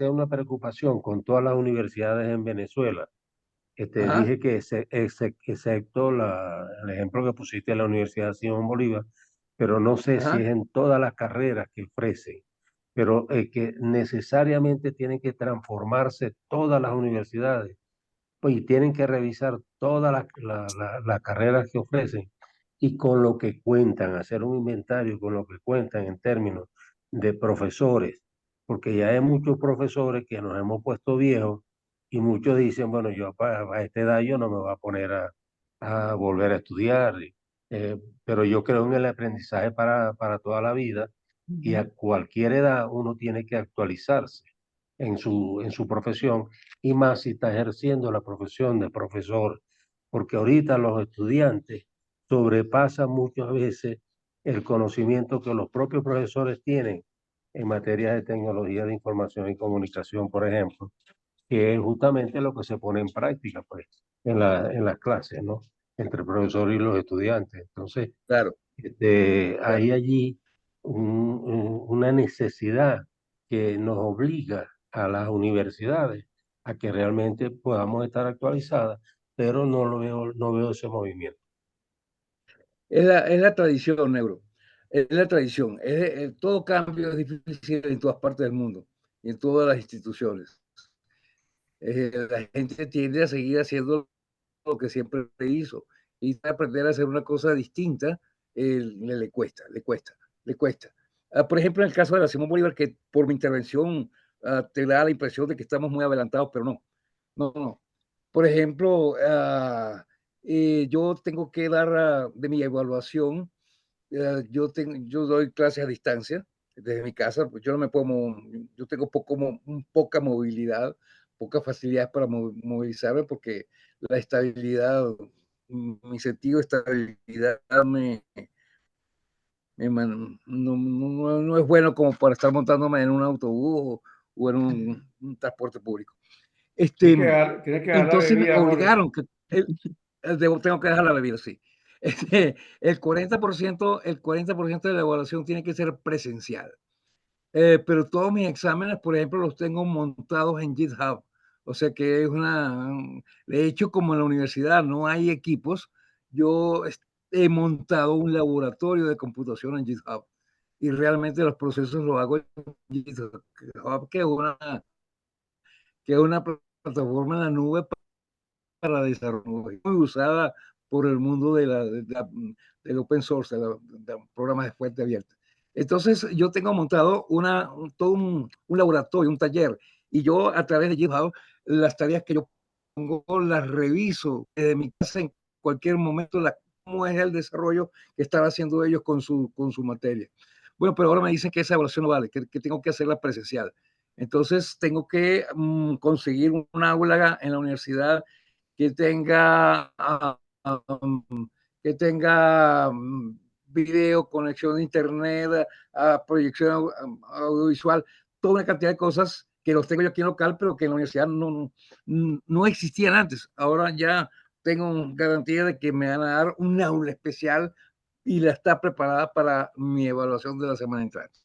una preocupación con todas las universidades en Venezuela. Ajá, Dije que excepto el ejemplo que pusiste de la Universidad Simón Bolívar, pero no sé si es ajá. en todas las carreras que ofrecen, pero que necesariamente tienen que transformarse todas las universidades pues, y tienen que revisar todas las carreras que ofrecen y con lo que cuentan, hacer un inventario con lo que cuentan en términos de profesores, porque ya hay muchos profesores que nos hemos puesto viejos y muchos dicen, bueno, yo a esta edad yo no me voy a poner a volver a estudiar, pero yo creo en el aprendizaje para toda la vida y a cualquier edad uno tiene que actualizarse en su profesión y más si está ejerciendo la profesión de profesor, porque ahorita los estudiantes sobrepasan muchas veces el conocimiento que los propios profesores tienen en materia de tecnología de información y comunicación, por ejemplo, que es justamente lo que se pone en práctica, pues, en las clases, ¿no? Entre el profesor y los estudiantes. Entonces, Claro, claro. hay allí una necesidad que nos obliga a las universidades a que realmente podamos estar actualizadas, pero no veo ese movimiento. Es la tradición, Negro. Es la tradición. Todo cambio es difícil en todas partes del mundo y en todas las instituciones. La gente tiende a seguir haciendo lo que siempre hizo y aprender a hacer una cosa distinta le cuesta, le cuesta, le cuesta. Por ejemplo, en el caso de la Simón Bolívar, que por mi intervención te da la impresión de que estamos muy adelantados, pero no, no, no. Por ejemplo, yo tengo que dar de mi evaluación, yo doy clases a distancia desde mi casa, pues yo no me puedo, yo tengo poca movilidad, poca facilidad para movilizarme porque la estabilidad, mi sentido de estabilidad no es bueno como para estar montándome en un autobús o en un transporte público. Tienes que dejar la Entonces me bebida, Jorge. obligaron, tengo que dejar la bebida, sí. El 40%, el 40% de la evaluación tiene que ser presencial. Pero todos mis exámenes, por ejemplo, los tengo montados en GitHub. O sea que es de hecho, como en la universidad no hay equipos, yo he montado un laboratorio de computación en GitHub y realmente los procesos los hago en GitHub, que es una plataforma en la nube para desarrollo, muy usada por el mundo del open source, de programas de fuente abierta. Entonces, yo tengo montado todo un laboratorio, un taller, y yo a través de GitHub, las tareas que yo pongo, las reviso desde mi casa en cualquier momento, cómo es el desarrollo que están haciendo ellos con su materia. Bueno, pero ahora me dicen que esa evaluación no vale, que tengo que hacerla presencial. Entonces, tengo que conseguir un aula en la universidad que tenga, que tenga video, conexión de internet, proyección audiovisual, toda una cantidad de cosas que los tengo yo aquí en local, pero que en la universidad no existían antes. Ahora ya tengo garantía de que me van a dar un aula especial y la está preparada para mi evaluación de la semana entrante.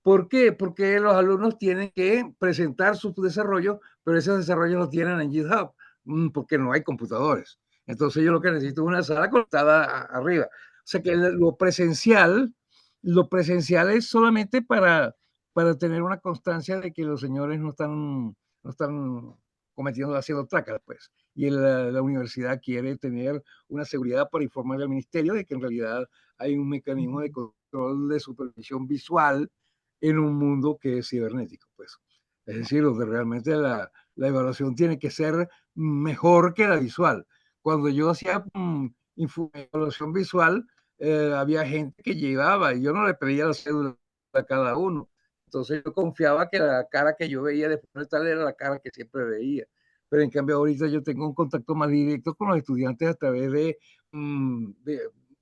¿Por qué? Porque los alumnos tienen que presentar su desarrollo, pero esos desarrollos los tienen en GitHub, porque no hay computadores. Entonces yo lo que necesito es una sala conectada arriba. O sea que lo presencial es solamente para tener una constancia de que los señores no están haciendo tracas, pues. Y la universidad quiere tener una seguridad para informarle al ministerio de que en realidad hay un mecanismo de control de supervisión visual en un mundo que es cibernético, pues. Es decir, donde realmente la evaluación tiene que ser mejor que la visual. Cuando yo hacía evaluación visual, había gente que llevaba y yo no le pedía la cédula a cada uno. Entonces yo confiaba que la cara que yo veía después de tal era la cara que siempre veía. Pero en cambio ahorita yo tengo un contacto más directo con los estudiantes a través de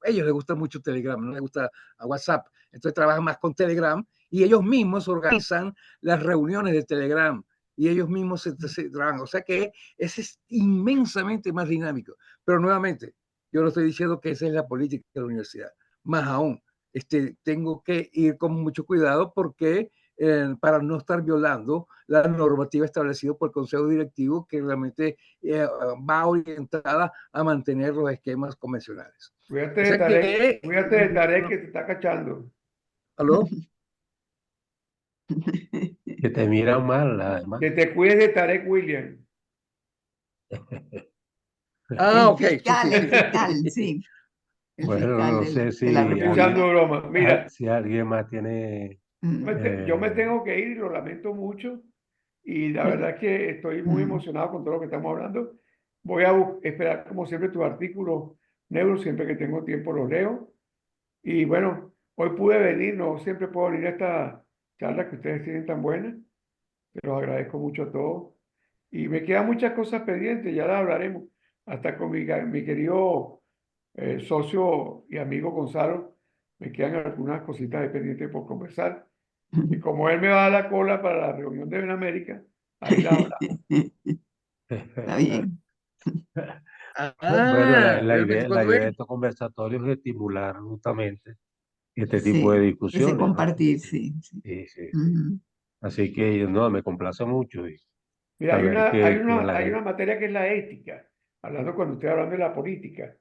ellos les gusta mucho Telegram, no les gusta a WhatsApp. Entonces trabajan más con Telegram y ellos mismos organizan las reuniones de Telegram y ellos mismos se trabajan. O sea que es inmensamente más dinámico. Pero nuevamente, yo no estoy diciendo que esa es la política de la universidad. Más aún, tengo que ir con mucho cuidado porque para no estar violando la normativa establecida por el Consejo Directivo que realmente va orientada a mantener los esquemas convencionales. Cuídate O de sea Tarek, cuídate de Tarek no, que te está cachando. ¿aló? Que te miran mal, además. Que te cuides de Tarek William. Ah, ok, sí, sí, El sí. fiscal, sí. El Bueno, fiscal no sé de la Estoy echando República. broma. Mira, si alguien más tiene... yo me tengo que ir y lo lamento mucho. Y la verdad es que estoy muy emocionado con todo lo que estamos hablando. Voy a esperar, como siempre, tus artículos, Neuro, siempre que tengo tiempo los leo. Y bueno, hoy pude venir, no siempre puedo venir a esta charla que ustedes tienen tan buena. Te los agradezco mucho a todos. Y me quedan muchas cosas pendientes, ya las hablaremos. Hasta con mi querido socio y amigo Gonzalo, me quedan algunas cositas ahí pendientes por conversar. Y como él me va a dar la cola para la reunión de Benamérica, ahí la hablamos. Está bien. Bueno, Realmente, la cuando idea de ven. estos conversatorios es estimular justamente este tipo de Sí, ese discusiones, ¿no? compartir, sí. Sí. Sí, sí, sí. Ujú. Así que no, me complace mucho y Mira, saber que la hay una gente... materia que es la ética, hablando cuando estoy hablando de la política.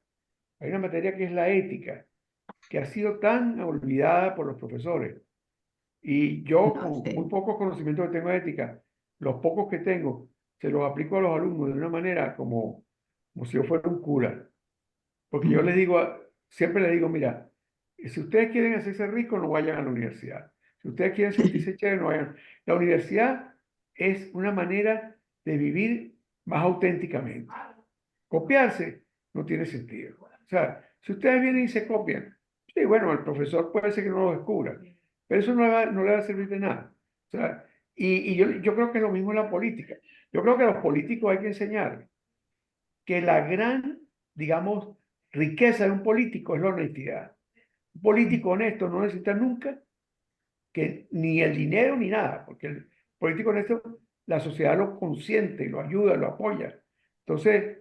Hay una materia que es la ética, que ha sido tan olvidada por los profesores. Y yo, No con muy sé. pocos conocimientos que tengo de ética, los pocos que tengo, se los aplico a los alumnos de una manera como si yo fuera un cura. Porque yo les digo, siempre les digo, mira, si ustedes quieren hacerse ricos, no vayan a la universidad. Si ustedes quieren sentirse chéveres, no vayan. La universidad es una manera de vivir más auténticamente. Copiarse no tiene sentido. O sea, si ustedes vienen y se copian, sí, bueno, el profesor puede ser que no lo descubra, pero eso no le va a servir de nada. O sea, y yo creo que es lo mismo en la política. Yo creo que a los políticos hay que enseñar que la gran, digamos, riqueza de un político es la honestidad. Un político honesto no necesita nunca que ni el dinero ni nada, porque el político honesto, la sociedad lo consiente, lo ayuda, lo apoya. Entonces,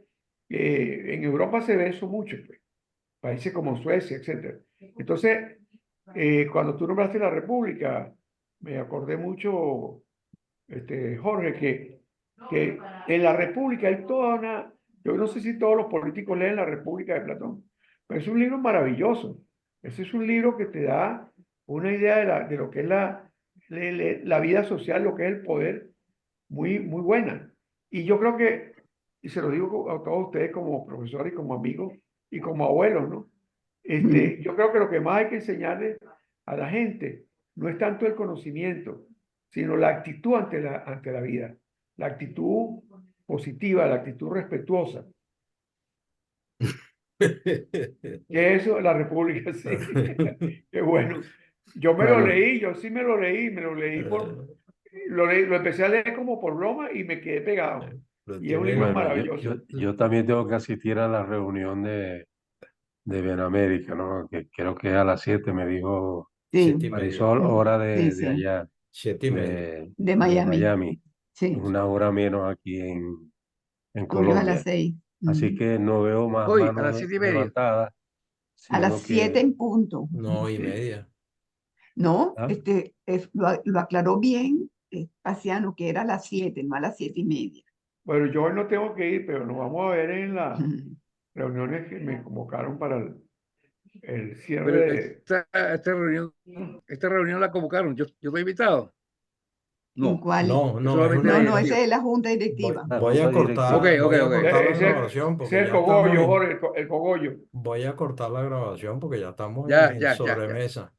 en Europa se ve eso mucho, pues, países como Suecia, etc. Entonces, cuando tú nombraste la República, me acordé mucho, Jorge, que en la República hay toda una, yo no sé si todos los políticos leen La República de Platón, pero es un libro maravilloso. Ese es un libro que te da una idea de lo que es la vida social, lo que es el poder, muy, muy buena. Y yo creo que, y se lo digo a todos ustedes como profesores y como amigos y como abuelos, ¿no? Yo creo que lo que más hay que enseñarle a la gente no es tanto el conocimiento, sino la actitud ante la vida, la actitud positiva, la actitud respetuosa. Que eso, la República, sí. Qué bueno. Yo me lo Bueno, leí, yo sí me lo leí lo empecé a leer como por broma y me quedé pegado. Lo Y es un tiene, libro bueno, maravilloso. yo también tengo que asistir a la reunión de Benamérica, ¿no? Que creo que a las 7 me dijo 7:30, Marisol, sí, hora sí, de sí, allá, 7:30. de de Miami. Miami, Sí, una hora menos aquí en tuyo a las Colombia. 6. Así que no veo más Hoy, a las manos 7:30. levantadas, A las sino 7 que, en punto. 9:30. No, ¿ah? lo aclaró bien Paciano, que era a las 7, no a las 7:30. Bueno, yo hoy no tengo que ir, pero nos vamos a ver en las reuniones que me convocaron para el cierre Pero de... esta reunión la convocaron. Yo estoy invitado. ¿En No, cuál? No, es no, es solamente una. No, no, directiva. esa es la junta Voy, directiva. La voy a junta cortar, Ok, directiva. ok, voy a ok. cortar la Ese grabación ese porque es el ya estamos cogollo, en, Jorge, el cogollo. voy a cortar la grabación porque ya estamos Ya, en ya, ya, ya. sobremesa.